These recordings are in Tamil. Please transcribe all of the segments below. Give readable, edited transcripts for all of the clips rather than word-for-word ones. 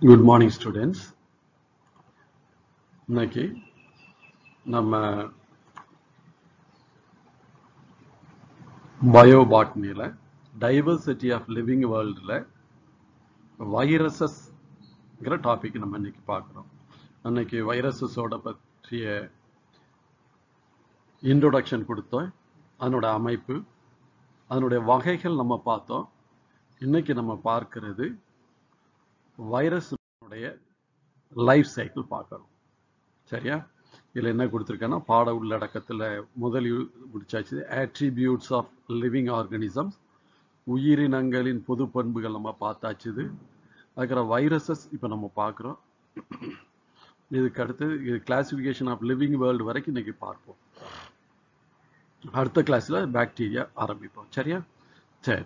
Good morning, students. இன்னைக்கு நம்ம பயோபாட்னியில் டைவர்சிட்டி ஆஃப் லிவிங் வேர்ல்டில் வைரஸஸ்ங்கிற டாபிக் நம்ம இன்னைக்கு பார்க்குறோம். அன்னைக்கு வைரஸஸோட பற்றிய இன்ட்ரோடக்ஷன் கொடுத்தோம், அதனோட அமைப்பு, அதனுடைய வகைகள் நம்ம பார்த்தோம். இன்னைக்கு நம்ம பார்க்கிறது வைரஸுடைய லைஃப் சைக்கிள் பார்க்கணும். சரியா? இதில் என்ன கொடுத்துருக்கேன்னா, பாட உள்ளடக்கத்தில் முதல் முடிச்சாச்சு. ஆட்ரிபியூட்ஸ் ஆஃப் லிவிங் ஆர்கனிசம்ஸ், உயிரினங்களின் பொது பண்புகள் நம்ம பார்த்தாச்சுது. அதுக்கப்புறம் வைரஸஸ் இப்போ நம்ம பார்க்குறோம். இதுக்கு அடுத்து இது கிளாசிஃபிகேஷன் ஆஃப் லிவிங் வேர்ல்டு வரைக்கும் இன்னைக்கு பார்ப்போம். அடுத்த கிளாஸில் பாக்டீரியா ஆரம்பிப்போம். சரியா? சரி,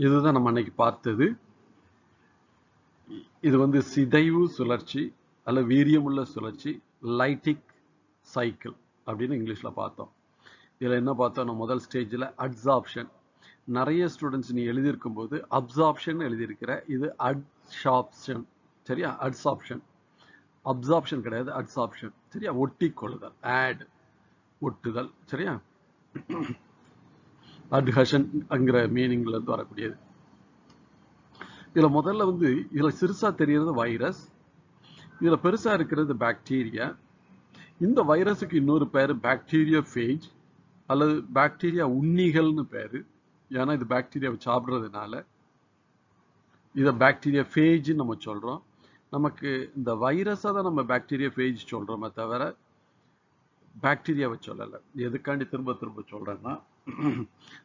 இதுதான் நம்ம அன்னைக்கு பார்த்தது. இது வந்து சிதைவு சுழற்சி அல்ல வீரியமுள்ள சுழற்சி, லைட்டிக் சைக்கிள் அப்படின்னு இங்கிலீஷ்ல பார்த்தோம். இதுல என்ன பார்த்தோம்? நம்ம முதல் ஸ்டேஜில் அட்சாப்ஷன். நிறைய ஸ்டூடெண்ட்ஸ் நீ எழுதியிருக்கும் போது அப்சார்ப்ஷன் எழுதியிருக்கிற, இது அட்சாப்ஷன். சரியா? அட்சாப்ஷன், அப்சார்ப்ஷன் கிடையாது, அட்சாப்ஷன். சரியா? ஒட்டி கொள்ளுதல், ஆட் ஒட்டுதல். சரியா? அட்ஹஷன் அங்கிற மீனிங்ல இருந்து வரக்கூடியது. இதுல முதல்ல வந்து இதுல சிறுசா தெரியறது வைரஸ், இதுல பெருசா இருக்கிறது பாக்டீரியா. இந்த வைரஸுக்கு இன்னொரு பேரு பாக்டீரியா ஃபேஜ் அல்லது பாக்டீரியா உண்ணிகள்னு பேரு. ஏன்னா இது பாக்டீரியாவை சாப்பிட்றதுனால இதை பாக்டீரியா ஃபேஜ்னு நம்ம சொல்றோம். நமக்கு இந்த வைரஸை தான் நம்ம பாக்டீரியா ஃபேஜ் சொல்றோமே தவிர பாக்டீரியாவை சொல்லலை. எதுக்காண்டி திரும்ப திரும்ப சொல்றேன்னா,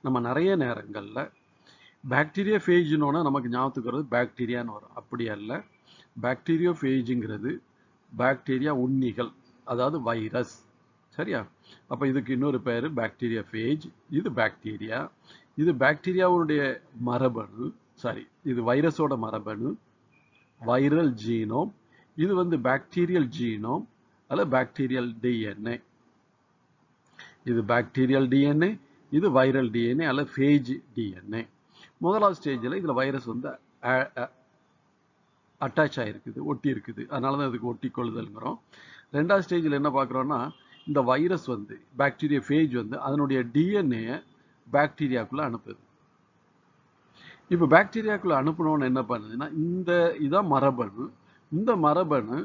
நம்ம நிறைய நேரங்கள்ல பாக்டீரியா ஃபேஜ்னோன்னா நமக்கு ஞாபகத்துக்கு வருது பாக்டீரியான்னு வரும். அப்படி அல்ல. பாக்டீரியா ஃபேஜுங்கிறது பாக்டீரியா உண்ணிகள், அதாவது வைரஸ். சரியா? அப்போ இதுக்கு இன்னொரு பேர் பாக்டீரியா ஃபேஜ். இது பாக்டீரியா, இது பாக்டீரியாவுடைய மரபணு. சாரி, இது வைரஸோட மரபணு, வைரல் ஜீனோம். இது வந்து பாக்டீரியல் ஜீனோம் அல்ல பாக்டீரியல் டிஎன்ஏ. இது பாக்டீரியல் டிஎன்ஏ, இது வைரல் டிஎன்ஏ அல்ல ஃபேஜ் டிஎன்ஏ. முதலாவது ஸ்டேஜில் இதில் வைரஸ் வந்து அட்டாச் ஆகிருக்குது, ஒட்டி இருக்குது. அதனால தான் இதுக்கு ஒட்டி கொள்ளுதல்ங்கிறோம். ரெண்டாவது ஸ்டேஜில் என்ன பார்க்குறோன்னா, இந்த வைரஸ் வந்து பாக்டீரியா ஃபேஜ் வந்து அதனுடைய டிஎன்ஏ பாக்டீரியாக்குள்ளே அனுப்புது. இப்போ பாக்டீரியாக்குள்ளே அனுப்பணும்னு என்ன பண்ணுதுன்னா, இதான் மரபணு. இந்த மரபணு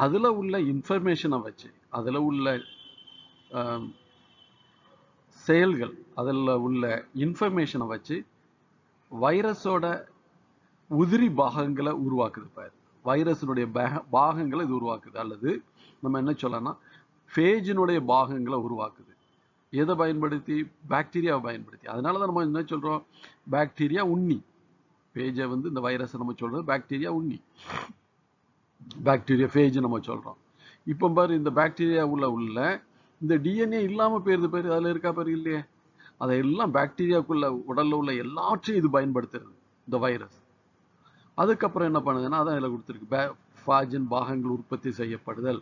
அதில் உள்ள இன்ஃபர்மேஷனை வச்சு, அதில் உள்ள செயல்கள், அதில் உள்ள இன்ஃபர்மேஷனை வச்சு வைரஸோட உதிரி பாகங்களை உருவாக்குது. பாரு, வைரஸினுடைய பாகங்களை இது உருவாக்குது. அல்லது நம்ம என்ன சொல்லலாம், ஃபேஜினுடைய பாகங்களை உருவாக்குது. எதை பயன்படுத்தி? பாக்டீரியாவை பயன்படுத்தி. அதனால தான் நம்ம என்ன சொல்றோம், பாக்டீரியா உண்ணி. ஃபேஜை வந்து இந்த வைரஸை நம்ம சொல்றது பாக்டீரியா உண்ணி, பாக்டீரியா ஃபேஜ் நம்ம சொல்றோம். இப்போ பாரு, இந்த பாக்டீரியா உள்ள இந்த டிஎன்ஏ இல்லாம போயிருது. பேரு அதுல இருக்கா பாரு, இல்லையே? அதையெல்லாம் பாக்டீரியாக்குள்ள உடல்ல உள்ள எல்லாற்றையும் இது பயன்படுத்துறது இந்த வைரஸ். அதுக்கப்புறம் என்ன பண்ணுதுன்னா, அதான் இதில் கொடுத்துருக்கு, ஃபாஜின் பாகங்கள் உற்பத்தி செய்யப்படுதல்,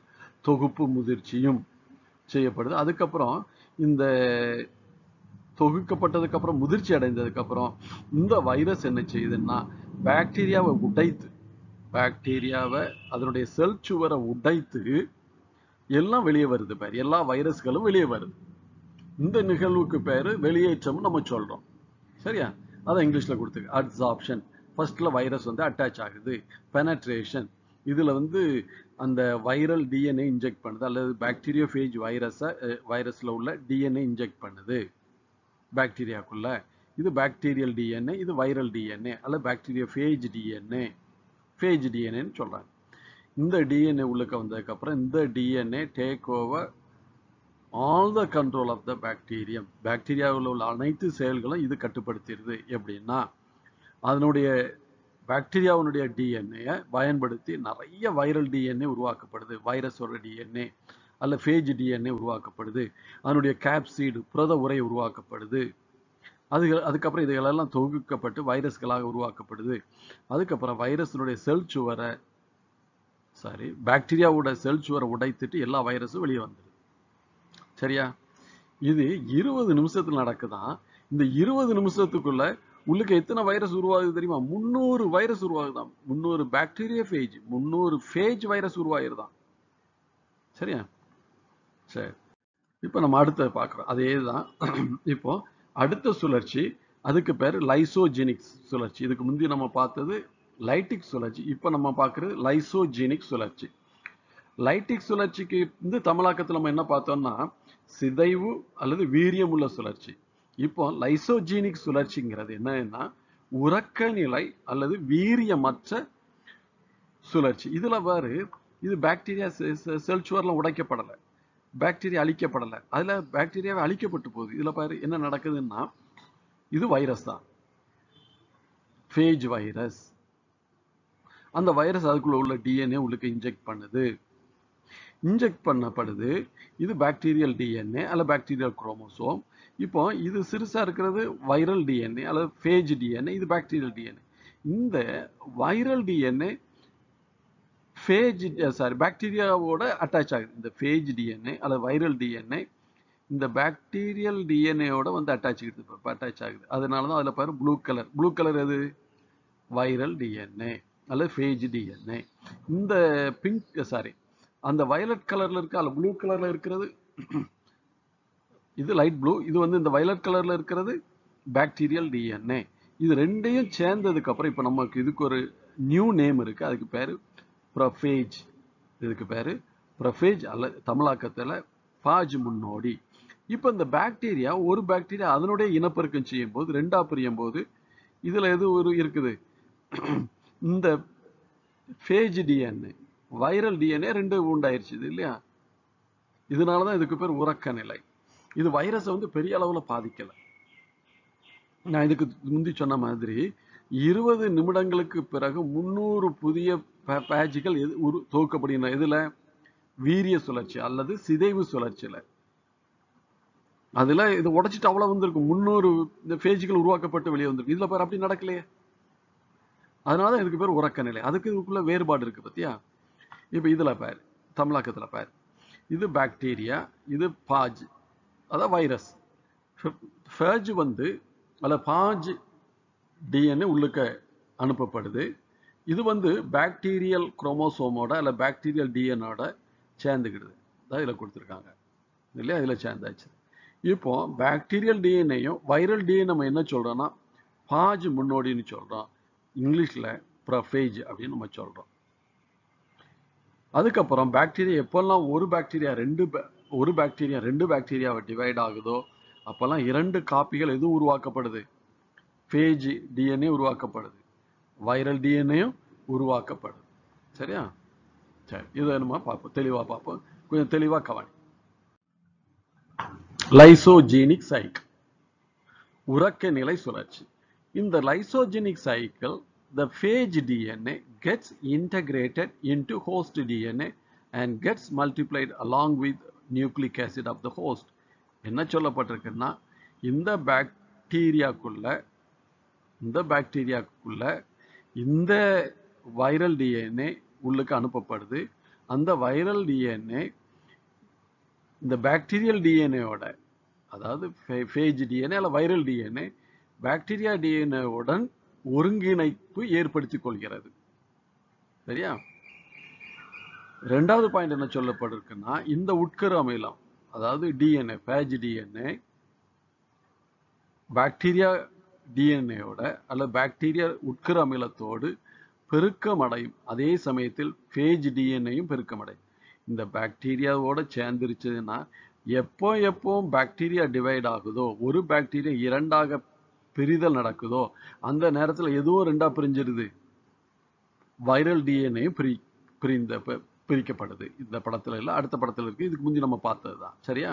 தொகுப்பு முதிர்ச்சியும் செய்யப்படுது. அதுக்கப்புறம் இந்த தொகுக்கப்பட்டதுக்கு அப்புறம் முதிர்ச்சி அடைந்ததுக்கு அப்புறம் இந்த வைரஸ் என்ன செய்யுதுன்னா, பாக்டீரியாவை உடைத்து, பாக்டீரியாவை அதனுடைய செல் சுவரை உடைத்து எல்லாம் வெளியே வருது. பேர் எல்லா வைரஸ்களும் வெளியே வருது. இந்த நிகழ்வுக்கு பேரு வெளியேற்றம் நம்ம சொல்றோம். சரியா? அதான் இங்கிலீஷ்ல கொடுத்துருக்கு அட்சாப்ஷன். ஃபர்ஸ்ட்ல வைரஸ் வந்து அட்டாச் ஆகுது. பெனட்ரேஷன், இதுல வந்து அந்த வைரல் டிஎன்ஏ இன்ஜெக்ட் பண்ணுது, அல்லது பாக்டீரியா ஃபேஜ் வைரஸ்ல உள்ள டிஎன்ஏ இன்ஜெக்ட் பண்ணுது பாக்டீரியாக்குள்ள. இது பாக்டீரியல் டிஎன்ஏ, இது வைரல் டிஎன்ஏ அல்ல பாக்டீரியா ஃபேஜ் டிஎன்ஏ, ஃபேஜ் டிஎன்ஏன்னு சொல்றாங்க. இந்த டிஎன்ஏ உள்ளுக்க வந்ததுக்கு அப்புறம் இந்த DNA take over all the control of the bacterium. பாக்டீரியாவில் உள்ள அனைத்து செயல்களும் இது கட்டுப்படுத்திடுது. எப்படின்னா, அதனுடைய பாக்டீரியாவுடைய டிஎன்ஏ பயன்படுத்தி நிறைய வைரல் டிஎன்ஏ உருவாக்கப்படுது, வைரஸோட டிஎன்ஏ அல்ல ஃபேஜ் டிஎன்ஏ உருவாக்கப்படுது. அதனுடைய கேப்சீடு புரத உரை உருவாக்கப்படுது. அதுக்கப்புறம் இதுகளெல்லாம் தொகுக்கப்பட்டு வைரஸ்களாக உருவாக்கப்படுது. அதுக்கப்புறம் வைரஸினுடைய செல் சுவரை, பாக்டீரியாவோட செல் சுவரை உடைத்துட்டு எல்லா வைரஸும் வெளியே வந்துடுது. சரியா? இது 20 நிமிஷத்துல நடக்குதான். இந்த 20 நிமிஷத்துக்குள்ள உள்ளுக்கு எத்தனை வைரஸ் உருவாகுது தெரியுமா? 300 வைரஸ் உருவாகுதான். 300 பாக்டீரியா ஃபேஜ், 300 ஃபேஜ் வைரஸ் உருவாயிருதான். சரியா? சரி, இப்போ நம்ம அடுத்த பார்க்குறோம். அதே தான். இப்போ அடுத்த சுழற்சி, அதுக்கு பேர் லைசோஜெனிக் சுழற்சி. இதுக்கு முந்தி நம்ம பார்த்தது லைட்டிக் சுழற்சி. இப்போ நம்ம பார்க்குறது லைசோஜெனிக் சுழற்சி. லைட்டிக் சுழற்சிக்கு தமிழாக்கத்தில் நம்ம என்ன பார்த்தோம்னா சிதைவு அல்லது வீரியமுள்ள சுழற்சி. இப்போ லைசோஜீனிக் சுழற்சிங்கிறது என்னன்னா உறக்க நிலை அல்லது வீரியமற்ற சுழற்சி. இதுல பாரு, இது பாக்டீரியா செல் சுவர்ல உடைக்கப்படலை, பாக்டீரியா அழிக்கப்படலை, அதுல பாக்டீரியாவை அழிக்கப்பட்டு போகுது. இதுல பாரு என்ன நடக்குதுன்னா, இது வைரஸ் தான், ஃபேஜ் வைரஸ். அந்த வைரஸ் அதுக்குள்ள உள்ள டிஎன்ஏ உள்ளுக்கு இன்ஜெக்ட் பண்ணுது, இன்ஜெக்ட் பண்ணப்படுது. இது பாக்டீரியல் டிஎன்ஏ அல்ல பாக்டீரியல் குரோமோசோம். இப்போ இது சிறுசா இருக்கிறது வைரல் டிஎன்ஏ அல்லது ஃபேஜ் டிஎன்ஏ, இது பாக்டீரியல் டிஎன்ஏ. இந்த வைரல் டிஎன்ஏ ஃபேஜ் பாக்டீரியாவோட அட்டாச் ஆகுது. இந்த ஃபேஜ் டிஎன்ஏ அல்லது வைரல் டிஎன்ஏ இந்த பாக்டீரியல் டிஎன்ஏயோட வந்து அட்டாச் ஆகுது. அதனால தான் அதில் பாரு ப்ளூ கலர். ப்ளூ கலர் எது? வைரல் டிஎன்ஏ அல்லது ஃபேஜ் டிஎன்ஏ. இந்த பிங்க் அந்த வயலட் கலர்ல இருக்கு அல்ல ப்ளூ கலர்ல இருக்கிறது இது லைட் ப்ளூ. இது வந்து இந்த வயலட் கலர்ல இருக்கிறது பாக்டீரியல் டிஎன்ஏ. இது ரெண்டையும் சேர்ந்ததுக்கு அப்புறம் இப்போ நமக்கு இதுக்கு ஒரு நியூ நேம் இருக்கு. அதுக்கு பேரு ப்ரொஃபேஜ். இதுக்கு பேரு ப்ரொஃபேஜ் அல்ல தமிழாக்கத்தில் பாஜ் முன்னோடி. இப்போ இந்த பாக்டீரியா ஒரு பாக்டீரியா அதனுடைய இனப்பெருக்கம் செய்யும் போது ரெண்டா பிரியும் போது இதுல எது ஒரு இருக்குது? இந்த ஃபேஜ் டிஎன்ஏ வைரல் டிஎன்ஏ ரெண்டு உண்டாயிருச்சு இல்லையா? இதனாலதான் இதுக்கு பேர் உறக்க நிலை. இது வைரஸை வந்து பெரிய அளவுல பாதிக்கல. நான் இதுக்கு முந்தி சொன்ன மாதிரி 20 நிமிடங்களுக்கு பிறகு 300 புதிய பேட்சுகள் தொகுக்கப்படுகின்றன. இதுல வீரிய சுழற்சி அல்லது சிதைவு சுழற்சியில. அதுல இது உடைச்சிட்டு அவ்வளவு வந்திருக்கும், 300 இந்த பேஜுகள் உருவாக்கப்பட்டு வெளியே வந்திருக்கு. இதுல பேர் அப்படி நடக்கலையே. அதனாலதான் இதுக்கு பேர் உறக்க நிலை. அதுக்கு இதுக்குள்ள வேறுபாடு இருக்கு பத்தியா? இப்ப இதுல பேர் தமிழாக்கத்துல பேர் இது பாக்டீரியா, இது பாஜ் அதான் வைரஸ். ஃபேஜ் வந்து அல்ல பாஜ் டிஎன்ஏ உள்ளுக்க அனுப்பப்படுது. இது வந்து பாக்டீரியல் குரோமோசோமோட அல்ல பாக்டீரியல் டிஎன்ஏட சேர்ந்துக்கிடுது. அதான் இதில் கொடுத்துருக்காங்க இல்லையா? இதில் சேர்ந்தாச்சு. இப்போ பாக்டீரியல் டிஎன்ஏயும் வைரல் டிஎன்ஏ நம்ம என்ன சொல்றோம்னா பாஜ் முன்னோடின்னு சொல்றோம். இங்கிலீஷ்ல ப்ரொஃபேஜ் அப்படின்னு நம்ம சொல்றோம். அதுக்கப்புறம் பாக்டீரியா எப்பெல்லாம் ஒரு பாக்டீரியா ரெண்டு பாக்டீரியாவை டிவைட் ஆகுதோ அப்பெல்லாம் 2 காப்பிகள் எதுவும் உருவாக்கப்படுது? ஃபேஜ் டிஎன்ஏ உருவாக்கப்படுது, வைரல் டிஎன்ஏயும் உருவாக்கப்படுது. சரியா? சரி, இதை நம்ம பார்ப்போம், தெளிவா பார்ப்போம். கொஞ்சம் தெளிவா கவனி. லைசோஜெனிக் சைக்கிள், உறக்க நிலை சுழற்சி. இந்த lysogenic cycle the phage DNA gets integrated into host DNA and gets multiplied along with nucleic acid of the host. என்ன சொல்லப்பட்டிருக்குன்னா இந்த பாக்டீரியாக்குள்ள இந்த வைரல் டிஎன்ஏ உள்ளுக்கு அனுப்பப்படுது. அந்த வைரல் டிஎன்ஏ இந்த பாக்டீரியல் டிஎன்ஏவோட, அதாவது ஃபேஜ் டிஎன்ஏ அல்ல வைரல் டிஎன்ஏ பாக்டீரியா டிஎன்ஏவுடன் ஒருங்கிணைப்பு ஏற்படுத்திக் கொள்கிறது. சரியா? ரெண்டாவது பாயிண்ட் என்ன சொல்லப்பட்டிருக்குன்னா இந்த உட்கரு அமிலம் அதாவது டிஎன்ஏ ஃபேஜ் டிஎன்ஏ பாக்டீரியா டிஎன்ஏவோட அல்லது பாக்டீரியா உட்கரு அமிலத்தோடு பெருக்கமடையும். அதே சமயத்தில் ஃபேஜ் டிஎன்ஏயும் பெருக்கமடையும். இந்த பாக்டீரியாவோட சேர்ந்துருச்சுன்னா எப்போ பாக்டீரியா டிவைட் ஆகுதோ, ஒரு பாக்டீரியா 2ஆக பிரிதல் நடக்குதோ அந்த நேரத்தில் எதுவும் 2ஆ பிரிஞ்சிருது, வைரல் டிஎன்ஏயும் பிரிக்கப்படுது. இந்த படத்துல இல்ல, அடுத்த படத்துல இருக்கு. இதுக்கு முந்தி நம்ம பார்த்ததுதான். சரியா?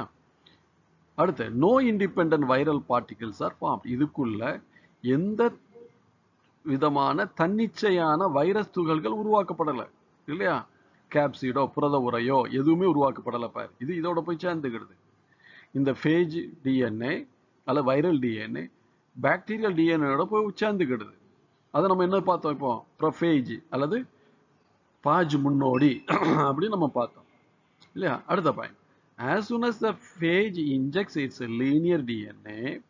அடுத்து no independent viral particles are formed. இதுக்குள்ள எந்த விதமான தன்னிச்சையான வைரஸ் துகள்கள் உருவாக்கப்படலை இல்லையா? கேப்சிடோ புரத உரையோ எதுவுமே உருவாக்கப்படலை. பாரு, இது இதோட போய் சேர்ந்துக்கிடுது. இந்த ஃபேஜ் டிஎன்ஏ அல்ல வைரல் டிஎன்ஏ பாக்டீரியல் டிஎன்ஏயோட போய் சேர்ந்துக்கிடுது. அதை நம்ம என்ன பார்த்தோம்? இப்போ ப்ரொஃபேஜ் அல்லது பாஜ் முன்னோடி அப்படின்னு நம்ம பார்த்தோம் இல்லையா? அடுத்த point, as soon as the phage injects its linear DNA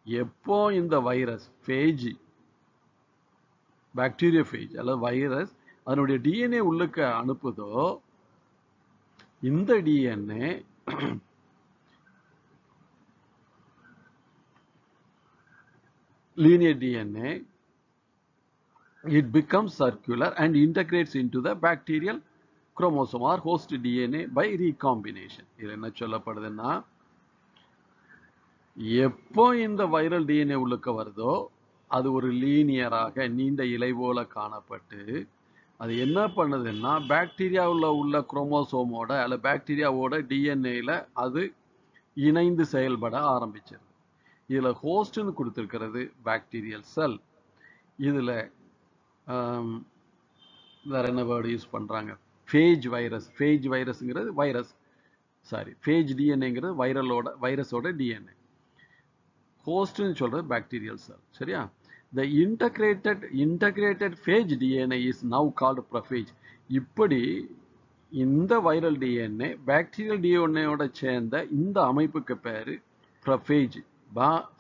எப்போ இந்த வைரஸ் ஃபேஜ் பாக்டீரியோஃபேஜ் அல்லது வைரஸ் அதனுடைய டிஎன்ஏ உள்ளுக்கு அனுப்புதோ இந்த DNA linear DNA, it becomes circular and integrates into the bacterial chromosome or host DNA by recombination. இது என்ன சொல்லப்படுதுன்னா எப்போ இந்த வைரல் டிஎன்ஏ உள்ளுக்கு வருதோ அது ஒரு லீனியராக நீண்ட இலை போல காணப்பட்டு அது என்ன பண்ணுதுன்னா பாக்டீரியாவில் உள்ள குரோமோசோமோட அல்ல பாக்டீரியாவோட டிஎன்ஏல அது இணைந்து செயல்பட ஆரம்பிச்சிருது. இதுல ஹோஸ்ட்னு கொடுத்திருக்கிறது பாக்டீரியல் செல். இதுல வேற என்ன வேர்டு யூஸ் பண்றாங்க, ஃபேஜ் வைரஸ். ஃபேஜ் வைரஸ்ங்கிறது வைரஸ், சாரி ஃபேஜ் டிஎன்ஏங்கிறது வைரஸோட டிஎன்ஏ. ஹோஸ்ட்னு சொல்றது பாக்டீரியல் செல். சரியா? The integrated phage DNA is now called prophage. இப்படி இந்த வைரல் டிஎன்ஏ பாக்டீரியல் டிஎன்ஏயோட சேர்ந்த இந்த அமைப்புக்கு பேரு ப்ரொஃபேஜ்,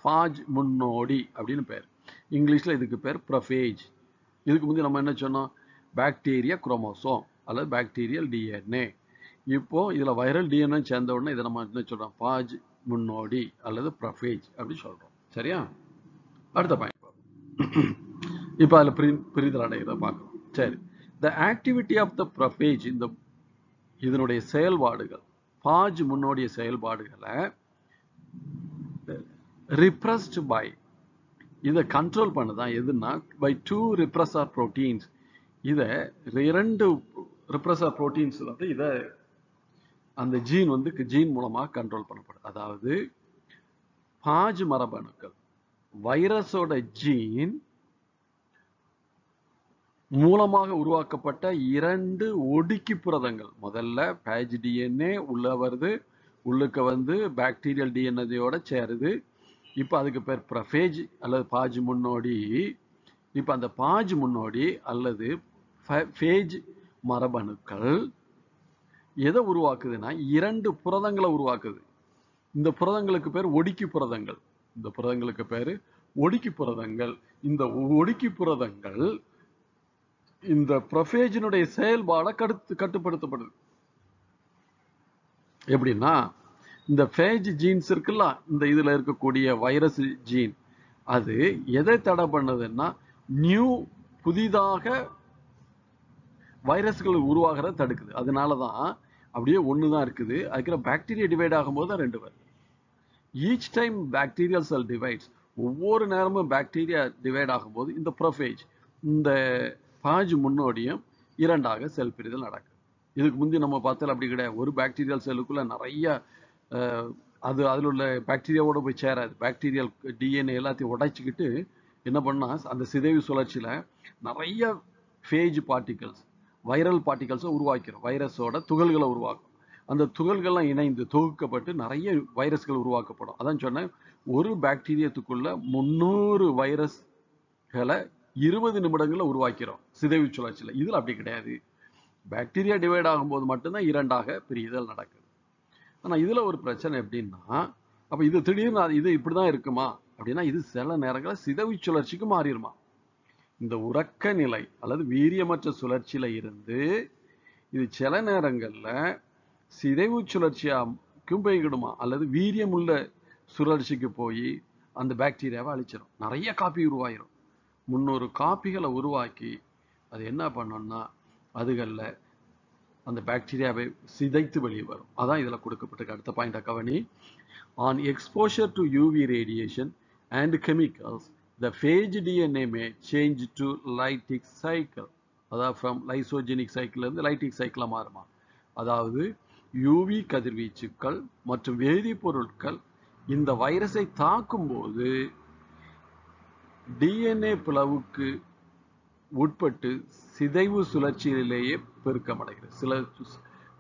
ஃபாஜ் முன்னோடி அப்படின்னு பேர். இங்கிலீஷ்ல இதுக்கு பேர் ப்ரொஃபேஜ். இதுக்கு முந்தைய நம்ம என்ன சொன்னோம், பாக்டீரியா குரோமோசோம் அல்லது பாக்டீரியல் டிஎன்ஏ. இப்போ இதுல வைரல் டிஎன்ஏ சேர்ந்த உடனே இதை நம்ம என்ன சொல்றோம், ஃபாஜ் முன்னோடி அல்லது ப்ரொஃபேஜ் அப்படி சொல்றோம். சரியா? அடுத்த பாயிண்ட் இப்ப அதுல பிரிதல் அடையதை பார்க்கணும். சரி, the activity of the prophage, இதனுடைய செயல்பாடுகள், ஃபாஜ் முன்னோடிய செயல்பாடுகளை repressed by, இதை கண்ட்ரோல் பண்ணுதான் எதுன்னா by 2 repressor proteins. இதை 2 repressor proteins வந்து இதை அந்த ஜீன் மூலமா கண்ட்ரோல் பண்ணப்படும். அதாவது ஃபாஜ் மரபணுக்கள் வைரஸோட ஜீன் மூலமாக உருவாக்கப்பட்ட 2 ஒடுக்கி புரதங்கள். முதல்ல பேஜ் டிஎன்ஏ உள்ள வருது, உள்ளுக்கு வந்து பாக்டீரியல் டிஎன்ஏயோட சேருது. இப்போ அதுக்கு பேர் ப்ரொஃபேஜ் அல்லது பாஜ் முன்னோடி. இப்போ அந்த பாஜ் முன்னோடி அல்லது ஃபேஜ் மரபணுக்கள் எதை உருவாக்குதுன்னா 2 புரதங்களை உருவாக்குது. இந்த புரதங்களுக்கு பேர் ஒடுக்கி புரதங்கள். இந்த புரதங்களுக்கு பேரு ஒடுக்கி புரதங்கள். இந்த ஒடுக்கி புரதங்கள் இந்த ப்ரொஃபேஜினுடைய செயல்பாட கட்டுப்படுத்தப்படுது. எப்படின்னா இந்த ஃபேஜ் ஜீன்ஸ் இருக்குல்ல, இந்த இதுல இருக்கக்கூடிய வைரஸ் ஜீன், அது எதை தடை பண்ணுதுன்னா புதிதாக வைரஸ்கள் உருவாகிறத தடுக்குது. அதனாலதான் அப்படியே ஒண்ணுதான் இருக்குது. அதுக்கு பாக்டீரியா டிவைட் ஆகும்போது தான் 2 வருது. Each time bacterial cell divides, ஒவ்வொரு நேரமும் பாக்டீரியா டிவைட் ஆகும்போது இந்த ப்ரொஃபேஜ் இந்த பாஜ் முன்னோடியும் 2ஆக செல் பிரிதல் நடக்குது. இதுக்கு முந்தி நம்ம பார்த்தால் அப்படி கிடையாது. ஒரு பாக்டீரியல் செல்லுக்குள்ள நிறைய அதில் உள்ள பாக்டீரியாவோட போய் சேராது. பாக்டீரியல் டிஎன்ஏ எல்லாத்தையும் உடைச்சிக்கிட்டு என்ன பண்ணா அந்த சிதைவு சுழற்சியில நிறைய ஃபேஜ் பார்ட்டிகல்ஸ், வைரல் பார்ட்டிகல்ஸை உருவாக்கிறோம். வைரஸோட துகள்களை உருவாக்கும். அந்த துகள்கள்லாம் இணைந்து தொகுக்கப்பட்டு நிறைய வைரஸ்கள் உருவாக்கப்படும். அதான் சொன்னேன், ஒரு பாக்டீரியத்துக்குள்ள 300 வைரஸ்களை 20 நிமிடங்கள்ல உருவாக்கிறோம் சிதைவு சுழற்சியில. இதுல அப்படி கிடையாது. பாக்டீரியா டிவைட் ஆகும்போது மட்டும்தான் 2ஆக பிரிதல் நடக்குது. ஆனா இதுல ஒரு பிரச்சனை எப்படின்னா, அப்ப இது திடீர்னு இது இப்படிதான் இருக்குமா அப்படின்னா, இது சில நேரங்களில் சிதைவு சுழற்சிக்கு மாறிடுமா. இந்த உறக்க நிலை அல்லது வீரியமற்ற சுழற்சியில இருந்து இது சில நேரங்கள்ல சிதைவு சுழற்சியாக்கும் போய்கிடுமா, அல்லது வீரியம் உள்ள சுழற்சிக்கு போய் அந்த பாக்டீரியாவை அழிச்சிடும். நிறைய காப்பி உருவாயிரும். 300 காப்பிகளை உருவாக்கி அது என்ன பண்ணோம்னா அதுகளில் அந்த பாக்டீரியாவை சிதைத்து வெளியே வரும். அதான் இதில் கொடுக்கப்பட்டிருக்க அடுத்த பாயிண்ட் கவனி. On exposure to UV radiation and chemicals the phage DNA may change to lytic cycle. அதாவது from lysogenic cycle இருந்து lytic cycle மாறுமா. அதாவது யூவி கதிர்வீச்சுக்கள் மற்றும் வேதிப்பொருட்கள் இந்த வைரஸை தாக்கும் போது டிஎன்ஏ பிளவுக்கு உட்பட்டு சிதைவு சுழற்சியிலேயே பெருக்கமடைகிறது. சில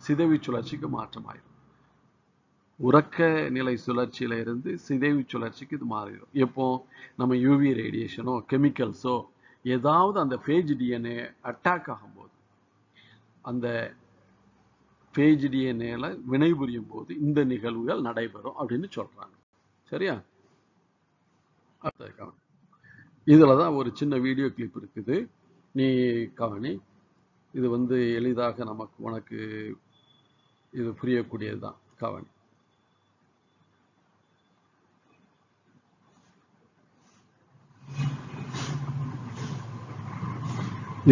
சிதைவு சுழற்சிக்கு மாற்றமாயிரும். உறக்க நிலை சுழற்சியில இருந்து சிதைவு சுழற்சிக்கு இது மாறிடும். எப்போ நம்ம யூவி ரேடியேஷனோ கெமிக்கல்ஸோ ஏதாவது அந்த ஃபேஜ் டிஎன்ஏ அட்டாக் ஆகும்போது, அந்த ஃபேஜ் டிஎன்ஏல வினைபுரியும் போது இந்த நிகழ்வுகள் நடைபெறும் அப்படின்னு சொல்றாங்க. சரியா? அடுத்தது கவனி. இதுல தான் ஒரு சின்ன வீடியோ கிளிப் இருக்குது. நீ கவனி. இது வந்து எளிதாக உனக்கு இது புரியக்கூடியதுதான். கவனி.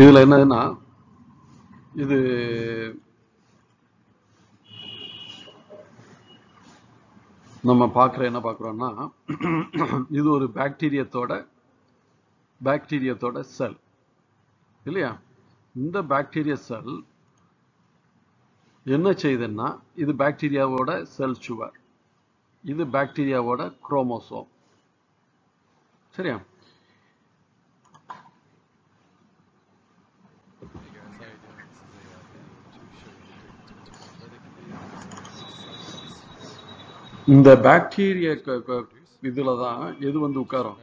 இதுல என்னன்னா, இது நம்ம என்ன பார்க்குறோம்னா, இது ஒரு பாக்டீரியத்தோட செல் இல்லையா? இந்த பாக்டீரியா செல் என்ன செய்யுதுன்னா, இது பாக்டீரியாவோட செல் சுவர், இது பாக்டீரியாவோட குரோமோசோம். சரியா? இந்த பாக்டீரியா இதுல தான் எது வந்து உட்காரும்?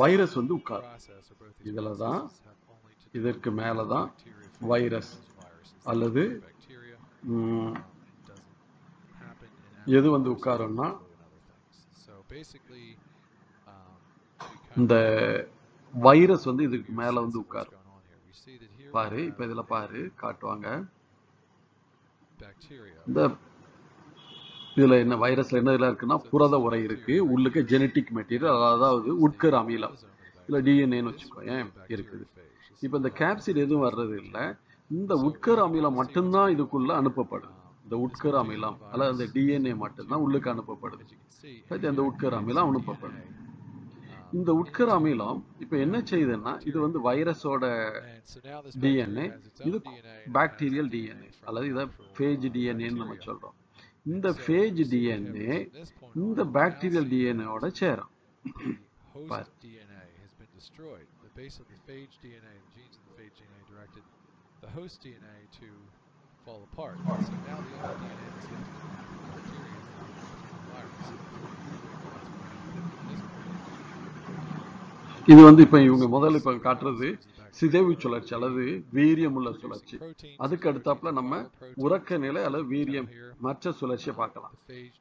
வைரஸ் வந்து உட்காரும். இதுல தான், இதற்கு மேல தான் வைரஸ் அல்லது எது வந்து உட்காரும்னா, இந்த வைரஸ் வந்து இதுக்கு மேல வந்து உட்காரும். பாரு, இப்ப இதுல பாரு, காட்டுவாங்க. இந்த இதுல என்ன வைரஸ்ல என்ன இருக்குன்னா, புரத உரை இருக்கு, உள்ளுக்கு ஜெனட்டிக் மெட்டீரியல், அதாவது உட்கரு அமிலம், இல்ல டிஎன்ஏன்னு வச்சுக்கோயேன் இருக்குது. இப்ப இந்த கேப்சிட் எதுவும் வர்றது இல்லை, இந்த உட்கரு அமிலம் மட்டும்தான் இதுக்குள்ள அனுப்பப்படுது. இந்த உட்கரு அமிலம் அல்லது அந்த டிஎன்ஏ மட்டும்தான் உள்ளுக்கு அனுப்பப்படுது. அந்த உட்கரு அமிலம் அனுப்பப்படுது. இந்த உட்கரு அமிலம் இப்ப என்ன செய்யுதுன்னா, இது வந்து வைரஸோட டிஎன்ஏ, இது பாக்டீரியல் டிஎன்ஏ அல்லது இதை பேஜ் டிஎன்ஏன்னு நம்ம சொல்றோம். இந்த பேஜ் டிஎன்ஏ இந்த பாக்டீரியல் டிஎன்ஏவோட சேரும். the host DNA to fall apart. So now the only DNA that's left in the bacteria is the virus. இது வந்து இப்ப இவங்க முதல்ல இப்ப காட்டுறது சிதைவு சுழற்சி அல்லது வீரியமுள்ள சுழற்சி. அதுக்கு அடுத்தாப்புல நம்ம உறக்க நிலை அல்லது வீரியம் மற்ற சுழற்சியை பார்க்கலாம்.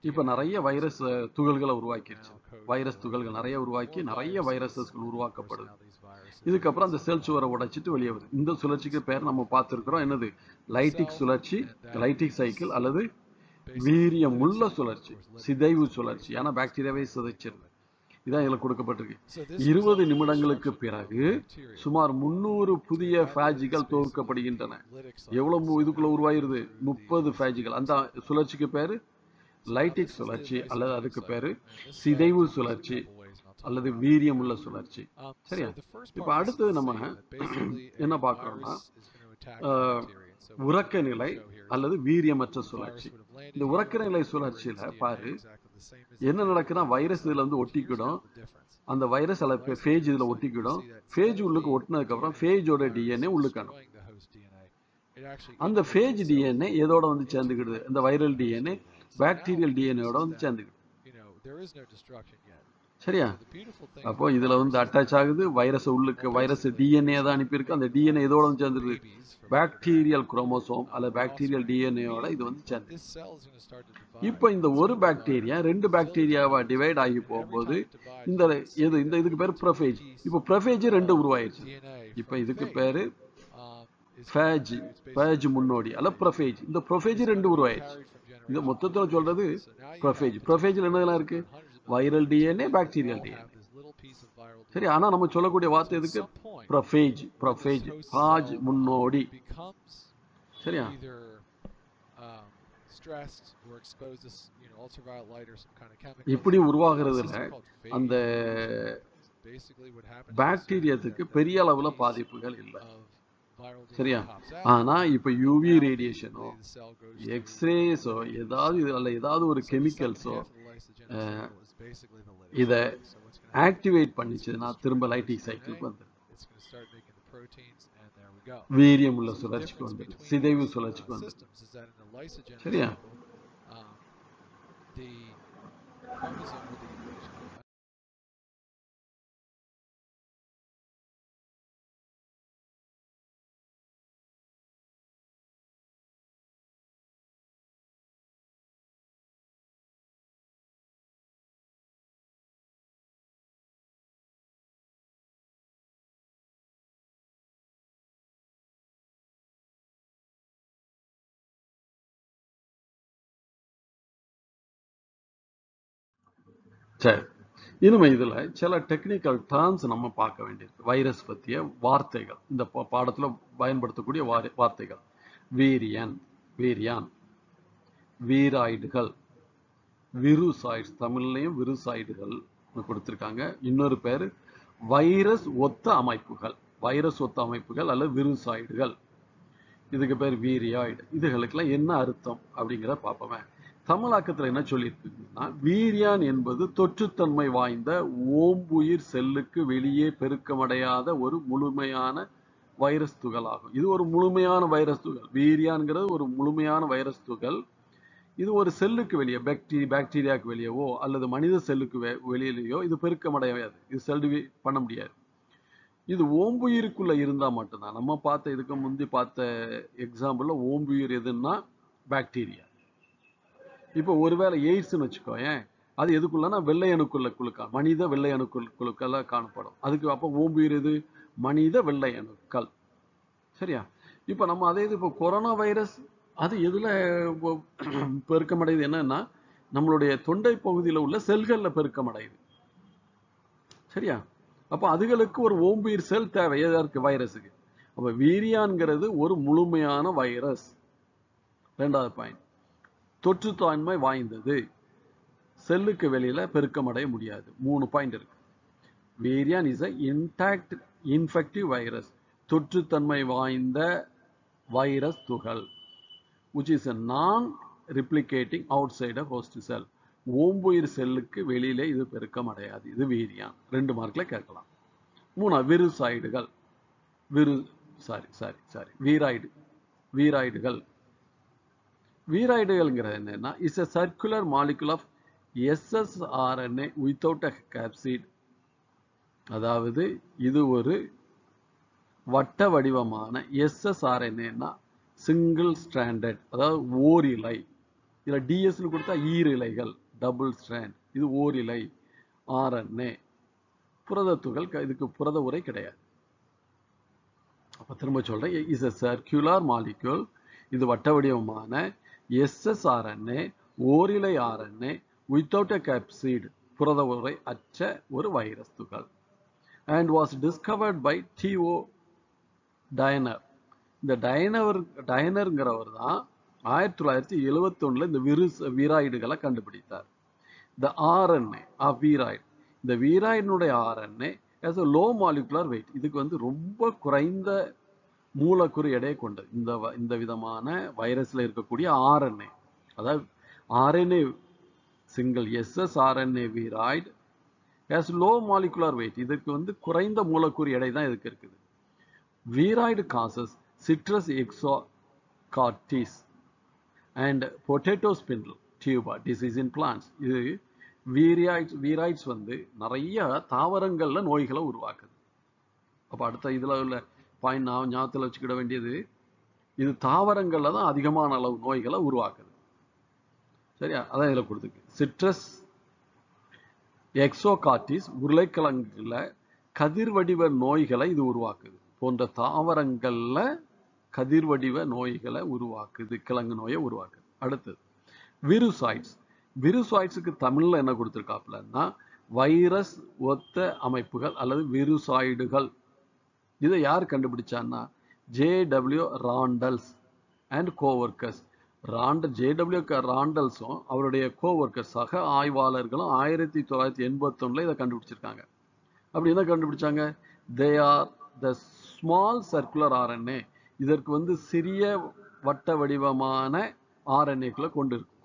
இப்ப நிறைய வைரஸ் துகள்களை உருவாக்கிடுச்சு. வைரஸ் துகள்கள் நிறைய உருவாக்கி நிறைய வைரஸஸ்கள் உருவாக்கப்படுது. இதுக்கப்புறம் அந்த செல் சுவரை உடைச்சிட்டு வெளியே வருது. இந்த சுழற்சிக்கு பேர் நம்ம பார்த்திருக்கிறோம், என்னது? லைட்டிக் சுழற்சி, லைட்டிக் சைக்கிள் அல்லது வீரியமுள்ள சுழற்சி, சிதைவு சுழற்சி. ஏன்னா பாக்டீரியாவே சிதைச்சிருது. இதான் இதுல கொடுக்கப்பட்டிருக்கு. 20 நிமிடங்களுக்கு பிறகு சுமார் 300 புதிய ஃபேஜ்கள் தொகுக்கப்படுகின்றன. எவ்வளவு இதுக்குள்ள உருவாயிருது? 30 ஃபேஜ்கள். அந்த சுழற்சிக்கு பேரு லைட்டிக் சுழற்சி அல்லது அதுக்கு பேரு சிதைவு சுழற்சி அல்லது வீரியமுள்ள சுழற்சி. சரியா? இப்ப அடுத்தது நம்ம என்ன பார்க்கிறோம்னா, உறக்க நிலை அல்லது வீரியமற்ற சுழற்சி. இந்த உறக்க நிலை சுழற்சியில பாரு என்ன நடக்குன்னா, வைரஸ் இதுல வந்து ஒட்டிக்கிடும். அந்த வைரஸ் ஃபேஜ் இதுல ஒட்டிக்கிடும். ஃபேஜ் உள்ளுக்கு ஒட்டினதுக்கு அப்புறம் ஃபேஜோட டிஎன்ஏ உள்ளுக்கு அனுப்பும். அந்த ஃபேஜ் டிஎன்ஏ எதோட வந்து சேர்ந்துக்கிடுது? இந்த வைரல் டிஎன்ஏ பாக்டீரியல் டிஎன்ஏவோட வந்து சேர்ந்துக்கிடும். சரியா? அப்போ இதுல வந்து அட்டாச் ஆகுது, வைரஸ் உள்ளுக்கு வைரஸ் டிஎன்ஏ தான் அனுப்பியிருக்கு. அந்த டிஎன்ஏ இதோட வந்து சேர்ந்துருக்கு, பாக்டீரியல் குரோமோசோம் அல்லது பாக்டீரியல் டிஎன்ஏவோட இது வந்து சேர்ந்து. இப்போ இந்த ஒரு பாக்டீரியா 2 பாக்டீரியாவா டிவைட் ஆகி போகும்போது இந்த இதுக்கு பேரு ப்ரோஃபேஜ். இப்போ ப்ரோஃபேஜ் 2 உருவாயிருச்சு. இப்போ இதுக்கு பேரு ஃபேஜ் முன்னோடி அல்ல ப்ரோஃபேஜ். இந்த ப்ரோஃபேஜ் 2 உருவாயிருச்சு. இது மொத்தத்துல சொல்றது ப்ரோஃபேஜ். ப்ரோஃபேஜ்ல என்னதெல்லாம் இருக்கு? Viral DNA, bacterial DNA. சரி, ஆனா நம்ம சொல்லக்கூடிய வார்த்தை எதுக்கு? ப்ரோஃபேஜ். ஃபாஜ் முன்னோடி. சரியா? இப்படி உருவாகிறதுல அந்த பாக்டீரியாத்துக்கு பெரிய அளவுல பாதிப்புகள் இல்லை. சரியா? ஆனா இப்ப யூவி ரேடியேஷனோ எக்ஸ்ரேஸோ ஏதாவது ஒரு கெமிக்கல்ஸோ இத ஆக்டிவேட் பண்ணிச்சுன்னா திரும்ப லைட்டிக் சைக்கிளுக்கு வந்துடும், வீரியமுள்ள சுழற்சிக்கு வந்துடும், சிதைவு சுழற்சிக்கு வந்துடும். சரியா? சரி, இனிமே இதுல சில டெக்னிக்கல் டேர்ம்ஸ் நம்ம பார்க்க வேண்டியிருக்கு. வைரஸ் பற்றிய வார்த்தைகள் இந்த பாடத்துல பயன்படுத்தக்கூடிய வார்த்தைகள். வீரியன், வீரியான், வீராய்டுகள், விருசாய்ட்ஸ், தமிழ்லையும் விருசாய்டுகள் கொடுத்திருக்காங்க. இன்னொரு பேர் வைரஸ் ஒத்த அமைப்புகள், வைரஸ் ஒத்த அமைப்புகள் அல்லது விருசாய்டுகள். இதுக்கு பேர் வீரியாய்டு. இதுகளுக்கெல்லாம் என்ன அர்த்தம் அப்படிங்கிறத பார்ப்போமே. தமிழாக்கத்தில் என்ன சொல்லியிருக்குன்னா, வீரியான் என்பது தொற்றுத்தன்மை வாய்ந்த ஓம்புயிர் செல்லுக்கு வெளியே பெருக்கமடையாத ஒரு முழுமையான வைரஸ் துகள் ஆகும். இது ஒரு முழுமையான வைரஸ் துகள். வீரியான்ங்கிறது ஒரு முழுமையான வைரஸ் துகள். இது ஒரு செல்லுக்கு வெளியே, பாக்டீரியாவுக்கு வெளியவோ அல்லது மனித செல்லுக்கு வெளியிலேயோ இது பெருக்கமடையாது. இது செல் பண்ண முடியாது. இது ஓம்புயிருக்குள்ள இருந்தா மட்டும்தான். நம்ம பார்த்த இதுக்கு முந்தி பார்த்த எக்ஸாம்பிள்ல ஓம்புயிர் எதுன்னா பாக்டீரியா. இப்போ ஒருவேளை எய்ட்ஸ்ன்னு வச்சுக்கோயேன், அது எதுக்குள்ளனா வெள்ளை அணுக்குள்ள மனித வெள்ளை அணுக்குள்ள காணப்படும். அதுக்கு அப்போ ஓம்புயிர் எது? மனித வெள்ளை அணுக்கள். சரியா? இப்போ நம்ம அதே இது இப்போ கொரோனா வைரஸ் அது எதுல பெருக்கமடையுது? என்னன்னா நம்மளுடைய தொண்டை பகுதியில் உள்ள செல்கள்ல பெருக்கமடையுது. சரியா? அப்ப அதுகளுக்கு ஒரு ஓம்புயிர் செல் தேவை. எதற்கு? வைரஸுக்கு. அப்ப வீரியான்ங்கிறது ஒரு முழுமையான வைரஸ். இரண்டாவது பாயிண்ட், தொற்றுத்தன்மை வாய்ந்தது, செல்லுக்கு வெளியில பெருக்கமடைய முடியாது. 3 பாயிண்ட் இருக்கு. வீரியான் இஸ் இன்டாக்ட் இன்ஃபெக்டிவ் வைரஸ், தொற்றுத்தன்மை வாய்ந்த வைரஸ் துகள், which is a non-replicating outside a host cell. ஓம்புயிர் செல்லுக்கு வெளியிலே இது பெருக்கம் அடையாது. இது வீரியான். 2 மார்க்ல கேட்கலாம். 3 விருசாய்டுகள், வீராய்டுகள். வீராய்டுகள்ங்கிறது என்னன்னா, is a circular molecule of ssRNA without a capsid. அதாவது இது ஒரு வட்ட வடிவமான ssRNA, சிங்கிள் ஸ்ட்ராண்டட், அதாவது ஓரிலை. இதுல டிஎஸ்னு கொடுத்தா ஈரிலைகள், டபுள் ஸ்ட்ராண்ட். இது ஓரிலை ஆர்என்ஏ. புரத துகள், இதுக்கு புரத உரை கிடையாது. அப்ப திரும்ப சொல்றேன், இஸ் a circular molecule, இது வட்ட வடிவமான ssRNA, ஓரிலை ஆர்என்ஏ, without a capsid, புரத உரை அற்ற ஒரு வைரஸ் துகள். And was discovered by T.O. Diner. இந்த டைனர்ங்கிறவர் தான் 1971 இந்த வீராய்டுகளை கண்டுபிடித்தார். The RNA of வீராய்டு, இந்த வீராய்டினுடைய RNA has a low molecular weight. இதுக்கு வந்து ரொம்ப குறைந்த மூலக்கூறு எடையை கொண்டது. இந்த விதமான வைரஸ்ல இருக்கக்கூடிய RNA, அதாவது RNA single ssRNA வீராய்டு has low molecular weight. இதுக்கு வந்து குறைந்த மூலக்கூறு எடை தான் இதுக்கு இருக்குது. வீராய்டு causes citrus exocartis and potato spindle tuber disease in plants. இது வீராய்ட்ஸ் வந்து நிறைய தாவரங்கள்ல நோய்களை உருவாக்குது. அப்ப அடுத்த இதுல உள்ள பாயிண்ட் நான் ஞாபகத்தில் வச்சுக்கிட வேண்டியது, இது தாவரங்கள்ல தான் அதிகமான அளவு நோய்களை உருவாக்குது. சரியா? அதான் இதுல கொடுத்துருக்கு. சிட்ரஸ் எக்ஸோகார்டிஸ், உருளைக்கிழங்குல கதிர்வடிவ நோய்களை இது உருவாக்குது. போன்ற தாவரங்கள்ல கதிர்வடிவ நோய்களை உருவாக்குது, கிழங்கு நோயை உருவாக்குது. அடுத்தது விருசாய்ட்ஸ். விருசாய்ட்ஸுக்கு தமிழ்ல என்ன கொடுத்திருக்காப்லன்னா வைரஸ் ஒத்த அமைப்புகள் அல்லது விருசாய்டுகள். இதை யார் கண்டுபிடிச்சான்னா J.W. ராண்டல்ஸ் and co-workers. J.W. ராண்டல்ஸும் அவருடைய கோவர்க்கர்ஸ் சக ஆய்வாளர்களும் 1981 இதை கண்டுபிடிச்சிருக்காங்க. அப்படி என்ன கண்டுபிடிச்சாங்க? They are the small circular RNA. இதற்கு வந்து சிறிய வட்ட வடிவமான RNA-க்களை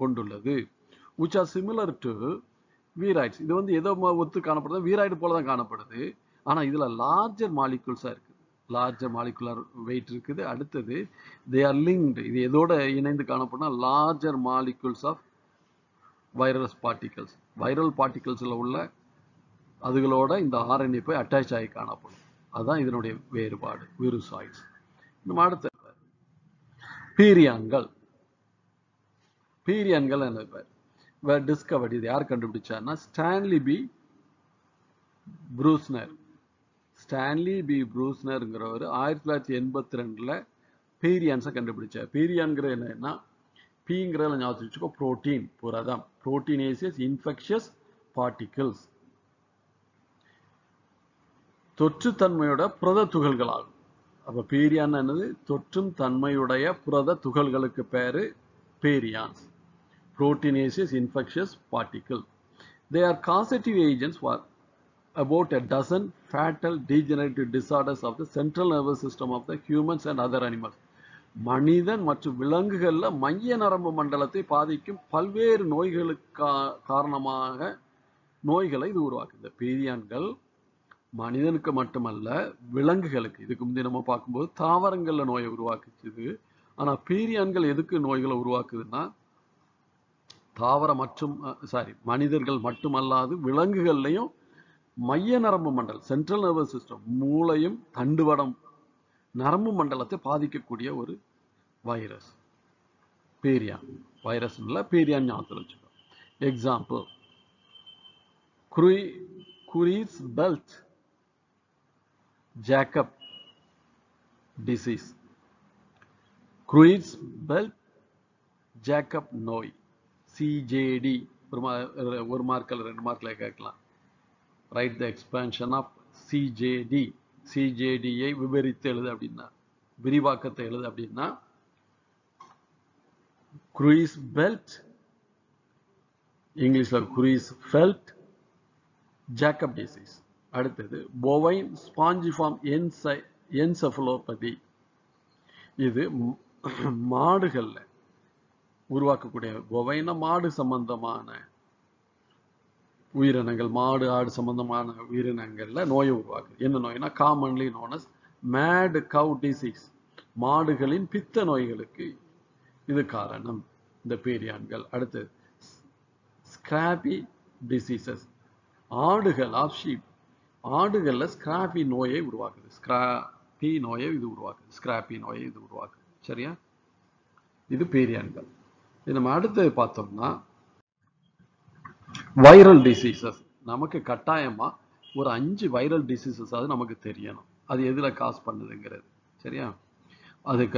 கொண்டுள்ளது. which are similar to வீராய்ட்ஸ். இது வந்து எதோ ஒத்து காணப்படுது, வீராய்டு போல தான் காணப்படுது. ஆனா இதுல லார்ஜர் மாலிகுல்ஸா இருக்கு, லார்ஜர் மாலிகுலர் வெயிட் இருக்குது. அடுத்தது they are linked. இது எதோட இணைந்து காணப்படும்? Larger molecules of virus particles. Viral பார்ட்டிகல்ஸ்ல உள்ள அதுகளோட இந்த RNA போய் அட்டாச் ஆகி காணப்படும். அதுதான் இதனுடைய வேறுபாடு, விருசாய்ட்ஸ். நம்ம அடுத்த பீரியான்கள். பீரியான்கள் என்ன டிஸ்கவர்ட். இது யார் கண்டுபிடிச்சார்னா Stanley B Prusiner. Stanley B ப்ரூஸ்னர்ங்கிறவர் 1982 பீரியான்ஸை கண்டுபிடிச்சார். பீரியான்கிறது என்னன்னா, பீங்கிறத ஞாபகம் வச்சுக்கோ, புரோட்டீன், புரதம். புரோட்டீனேசியஸ் இன்ஃபெக்ஷியஸ் particles. தொற்றுத்தன்மையோட புரத துகள்களாகும். அப்ப பேரியான் என்னது? தொற்றும் தன்மையுடைய புரத துகள்களுக்கு பேரு பேரியான்ஸ். Proteinaceous infectious particle. They are causative agents for about a dozen fatal degenerative disorders of the central nervous system of the humans and other animals. மனிதன் மற்றும் விலங்குகள்ல மைய நரம்பு மண்டலத்தை பாதிக்கும் பல்வேறு நோய்களுக்கு காரணமாக நோய்களை இது உருவாக்குது. இந்த பேரியான்கள் மனிதனுக்கு மட்டுமல்ல விலங்குகளுக்கு, இதுக்கு முந்தைய நம்ம பார்க்கும்போது தாவரங்கள்ல நோயை உருவாக்குச்சு. ஆனா பேரியான்கள் எதுக்கு நோய்களை உருவாக்குதுன்னா தாவர மற்றும் மனிதர்கள் மட்டுமல்லாது விலங்குகள்லையும் மைய நரம்பு மண்டலம் சென்ட்ரல் நர்வஸ் சிஸ்டம் மூளையும் தண்டுவடம் நரம்பு மண்டலத்தை பாதிக்கக்கூடிய ஒரு வைரஸ் பேரியான். வைரஸ் இல்ல பேரியான் ஞாபகத்தில் வச்சுக்கோ. Example Creutzfeldt Jakob disease. Creutzfeldt Jakob நோய் CJD ஒரு மார்க்கில் 2 மார்க்கில் கேட்கலாம். Write the expansion of CJD. CJD-யை விவரித்து எழுது அப்படின்னா, விரிவாக்கத்தை எழுது அப்படின்னா குரூயிஸ் பெல்ட், இங்கிலீஷ்ல குரூயிஸ் ஃபெல்ட் ஜேக்கப் டிசீஸ். அடுத்தது போவைன் ஸ்பாஞ்சிஃபார்ம் என்செஃபலோபதி. இது மாடுகள்ல உருவாக்கக்கூடிய, போவைனா மாடு சம்பந்தமான உயிரினங்கள், மாடு ஆடு சம்பந்தமான உயிரினங்கள்ல நோயை உருவாக்குது. என்ன நோய்னா காமன்லி நோன் அஸ் மேட் கவ் டிசீஸ். மாடுகளின் பித்த நோய்களுக்கு இது காரணம் இந்த பேரியான்கள். அடுத்து ஸ்கிராபி டிசீசஸ். ஆடுகள் ஆஃப் ஷீப், ஆடுகள்ல ஸ்கிராபி நோயை உருவாக்குது. ஸ்கிராபி நோயை இது உருவாக்குது. சரியா? இது பேரியான்கள். இது நம்ம அடுத்து பார்த்தோம்னா வைரல் டிசீசஸ். நமக்கு கட்டாயமா ஒரு 5 வைரல் டிசீசஸ் அது நமக்கு தெரியணும், அது எதுல காஸ் பண்ணுதுங்கிறது. சரியா?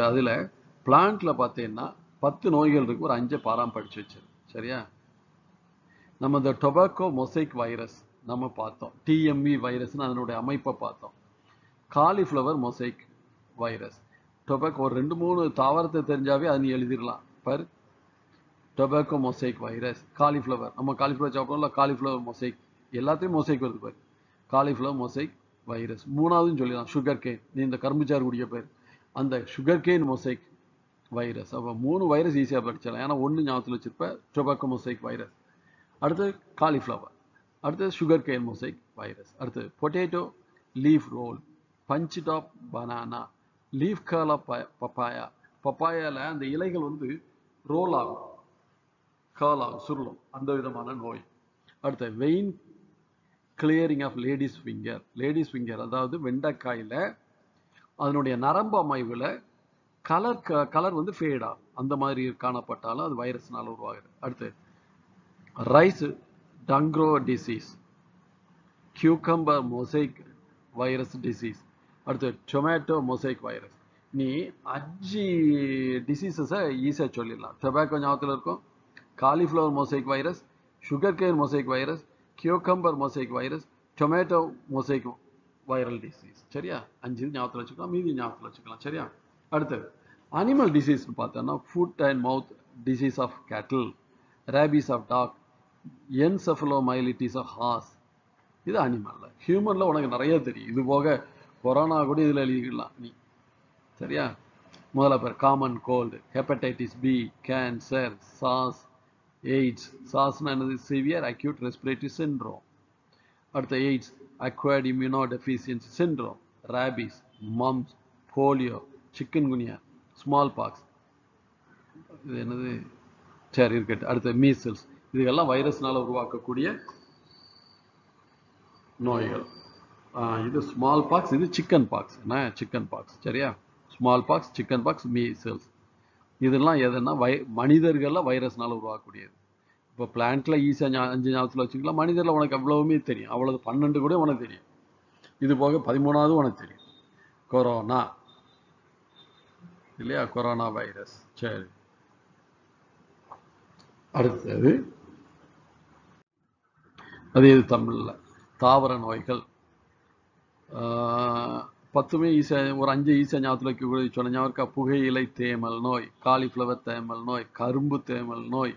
அதுல பிளான்ட்ல பார்த்தீங்கன்னா 10 நோய்கள் இருக்கு, ஒரு 5 பாராம படிச்சு வச்சிரு. சரியா? நம்ம இந்த டொபாக்கோ மொசைக் வைரஸ் நம்ம பார்த்தோம். TME வைரஸ்னு அதனுடைய அமைப்பை பார்த்தோம். Cauliflower mosaic virus. டொபாக்கோ ஒரு 2-3 தாவரத்தை தெரிஞ்சாவே அது நீ எழுதிடலாம். Per tobacco mosaic virus. Cauliflower, நம்ம காலிஃப்ளவர் சாப்பிடல, காலிஃப்ளவர் மொசைக், எல்லாத்தையும் மொசைக் வருது பாரு. Cauliflower mosaic virus. 3ஆவதுன்னு சொல்லிடலாம் சுகர் கேன். நீ இந்த கரும்புச்சாறு குடிக்க பேர் அந்த சுகர் கேன் மொசைக் வைரஸ். அப்போ 3 வைரஸ் ஈஸியாக படிச்சிடலாம். ஏன்னா 1 ஞாபகத்தில் வச்சிருப்ப டொபாக்கோ மொசைக் வைரஸ். அடுத்து காலிஃப்ளவர், அடுத்து சுகர் கேன் மொசைக் வைரஸ். அடுத்து potato leaf roll, bunch top banana, leaf curl of papaya. பப்பாயால அந்த இலைகள் வந்து ரோல் ஆகும், கர்ல் ஆகும், சுருளும், அந்த விதமான நோய். அடுத்து vein clearing of lady's finger. Lady's finger அதாவது வெண்டைக்காயில அதனுடைய நரம்பு அமைவுல கலர் வந்து ஃபேட் ஆகும், அந்த மாதிரி காணப்பட்டாலும் அது வைரஸ்னால உருவாகுது. அடுத்து rice tungro disease, cucumber mosaic virus disease. அடுத்து டொமேட்டோ மொசைக் வைரஸ். நீ 5 டிசீசஸை ஈஸியாக சொல்லிடலாம். டொபாக்கோ ஞாபகத்தில் இருக்கும், cauliflower mosaic virus, sugar cane mosaic virus, cucumber mosaic virus, tomato mosaic viral disease. சரியா? 5 ஞாபகத்தில் வச்சுக்கலாம், மீதி ஞாபகத்தில் வச்சுக்கலாம். சரியா? அடுத்தது அனிமல் டிசீஸ் பார்த்தோம்னா foot and mouth disease of cattle, rabies of dog, encephalomyelitis of horse. இது அனிமல்ல. ஹியூமன்ல உனக்கு நிறைய தெரியும். இது போக கொரோனா கூட இதில் எழுதிக்கலாம் நீ. சரியா? முதல்ல பேர் common cold, hepatitis B, cancer, சாஸ், எய்ட்ஸ். சாஸ்னா என்னது? Severe acute respiratory syndrome. அடுத்த AIDS acquired immunodeficiency syndrome, rabies, mumps, polio, chikungunya, smallpox. இது என்னது? சரி இருக்கட்டும். அடுத்த மீசல்ஸ். இதுகெல்லாம் வைரஸ்னால உருவாக்கக்கூடிய நோய்கள். இது ஸ்மால் பாக்ஸ், இது சிக்கன் பாக்ஸ். என்ன? Chicken pox. சரியா? Smallpox, chicken pox, measles. இதெல்லாம் எதுன்னா மனிதர்கள்ல வைரஸ்னால உருவாக்கக்கூடியது. இப்போ பிளான்ட்ல ஈஸியாக 5 ஞாபகத்தில் வச்சுக்கலாம். மனிதர்ல உனக்கு அவ்வளவுமே தெரியும், அவ்வளவு 12 கூட உனக்கு தெரியும். இது போக 13ஆவது உனக்கு தெரியும், கொரோனா. இல்லையா? Corona virus. சரி, அடுத்தது அது எது தமிழ்ல? தாவர நோய்கள். 10மே ஈஸியாக ஒரு 5 ஈஸியாக ஞாபகத்தில் வைக்கக்கூடிய சொன்ன ஞாபகம் இருக்கா? புகையிலை தேமல் நோய், காலிஃப்ளவர் தேமல் நோய், கரும்பு தேமல் நோய்,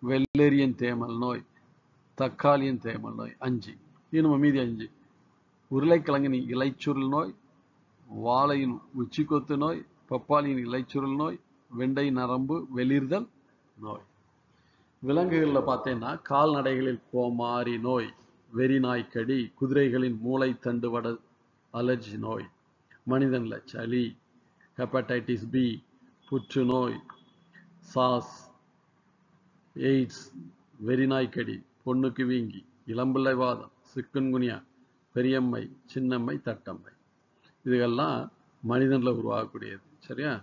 வெள்ளேரியன் தேமல் நோய், தக்காளியன் தேமல் நோய். 5. இன்னும் மீதி 5. உருளைக்கிழங்கின் இலைச்சுருள் நோய், வாழையின் உச்சிக்கொத்து நோய், பப்பாளியின் இலைச்சுருள் நோய், வெண்டை நரம்பு வெளிர்தல் நோய். விலங்குகளில் பார்த்தீங்கன்னா கால்நடைகளில் கோமாரி நோய், வெறி நாய்க்கடி, குதிரைகளின் மூளை தண்டுவட அலர்ஜி நோய், மனிதன்ல சளி, ஹெப்படைட்டிஸ் பி, புற்றுநோய், சாஸ், எய்ட்ஸ், வெறி நாய்க்கடி, பொண்ணுக்கு வீங்கி, இளம்பிள்ளை வாதம், சிக்குன்குனியா, பெரியம்மை, சின்னம்மை, தட்டம்மை. இதுகெல்லாம் மனிதன்ல உருவாகக்கூடியது. சரியா?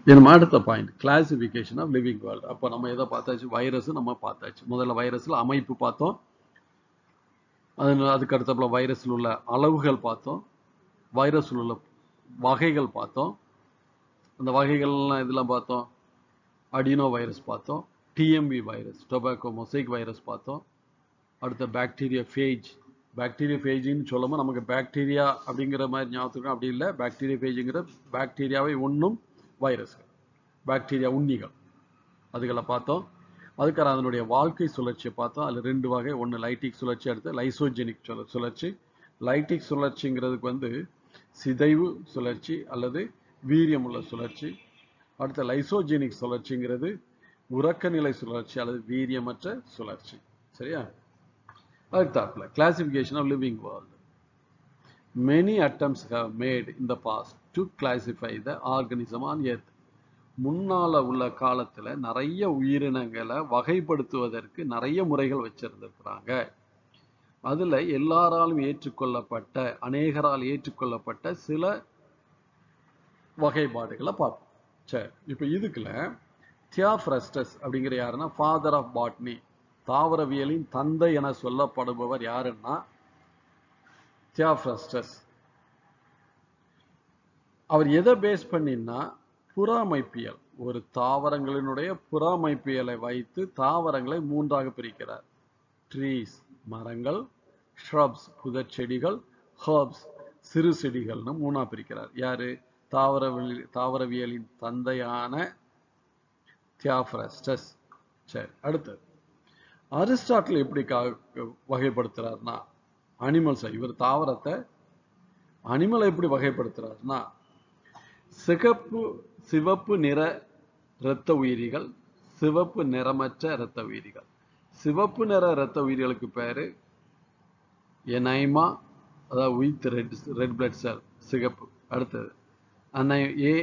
நம்ம அடுத்த point classification of living world. அப்போ நம்ம எதை பார்த்தாச்சு? வைரஸ் நம்ம பார்த்தாச்சு. முதல்ல வைரஸ்ல அமைப்பு பார்த்தோம். அதுக்கு அடுத்தப்பல வைரஸில் உள்ள அளவுகள் பார்த்தோம். வைரஸில் உள்ள வகைகள் பார்த்தோம். அந்த வகைகள்லாம் இதெல்லாம் பார்த்தோம். அடினோ வைரஸ் பார்த்தோம், TMP virus, tobacco mosaic virus பார்த்தோம். அடுத்த பாக்டீரியா ஃபேஜ். பாக்டீரியா ஃபேஜின்னு சொல்லும்போது நமக்கு பாக்டீரியா அப்படிங்கிற மாதிரி ஞாபகத்துக்கு அப்படி இல்லை. பாக்டீரியா ஃபேஜுங்கிற பாக்டீரியாவை உண்ணும் வைரஸ்கள், பாக்டீரியா உண்ணிகள், அதுகளை பார்த்தோம். அதுக்காக அதனுடைய வாழ்க்கை சுழற்சியை பார்த்தோம். அதில் 2 வகை. ஒன்று லைட்டிக் சுழற்சி, அடுத்து லைசோஜெனிக் சுழற்சி. லைட்டிக் சுழற்சிங்கிறதுக்கு சிதைவு சுழற்சி அல்லது வீரியமுள்ள சுழற்சி. அடுத்த லைசோஜெனிக் சுழற்சிங்கிறது உறக்க நிலை சுழற்சி அல்லது வீரியமற்ற சுழற்சி. சரியா? அடுத்தாப்புல classification of living world. Many attempts have made in the past to classify the organism on earth. முன்னால உள்ள காலத்துல நிறைய உயிரினங்களை வகைப்படுத்துவதற்கு நிறைய முறைகள் வச்சிருந்திருக்கிறாங்க. அதுல எல்லாராலும் ஏற்றுக்கொள்ளப்பட்ட, அநேகரால் ஏற்றுக்கொள்ளப்பட்ட சில வகைப்பாடுகளை பார்ப்போம். சரி, இப்ப இதுக்குள்ள தியோஃப்ரஸ்டஸ் அப்படிங்கிற யாருன்னா ஃபாதர் ஆஃப் பாட்னி, தாவரவியலின் தந்தை என சொல்லப்படுபவர் யாருன்னா தியோஃப்ரஸ்டஸ். அவர் எதை பேஸ் பண்ணினா புறமைப்பியல், ஒரு தாவரங்களினுடைய புறமைப்பியலை வைத்து தாவரங்களை 3ஆக பிரிக்கிறார். ட்ரீஸ் மரங்கள், ஷ்ரப்ஸ் புதர் செடிகள், ஹர்ப்ஸ் சிறு செடிகள்னு 3ஆ பிரிக்கிறார். யாரு? தாவரவியலின் தந்தையான தியோஃப்ரஸ்டஸ். சரி, அடுத்தது அரிஸ்டாட்டில் எப்படி வகைப்படுத்துறாருன்னா அனிமல்ஸை, இவர் தாவரத்தை அனிமலை எப்படி வகைப்படுத்துறாருன்னா சிவப்பு நிற இரத்த உயிரிகள், சிவப்பு நிறமற்ற இரத்த உயிரிகள். சிவப்பு நிற இரத்த உயிரிகளுக்கு பேரு எனைமா, அதாவது வித் ரெட் பிளட் செல், சிகப்பு. அடுத்தது ஏ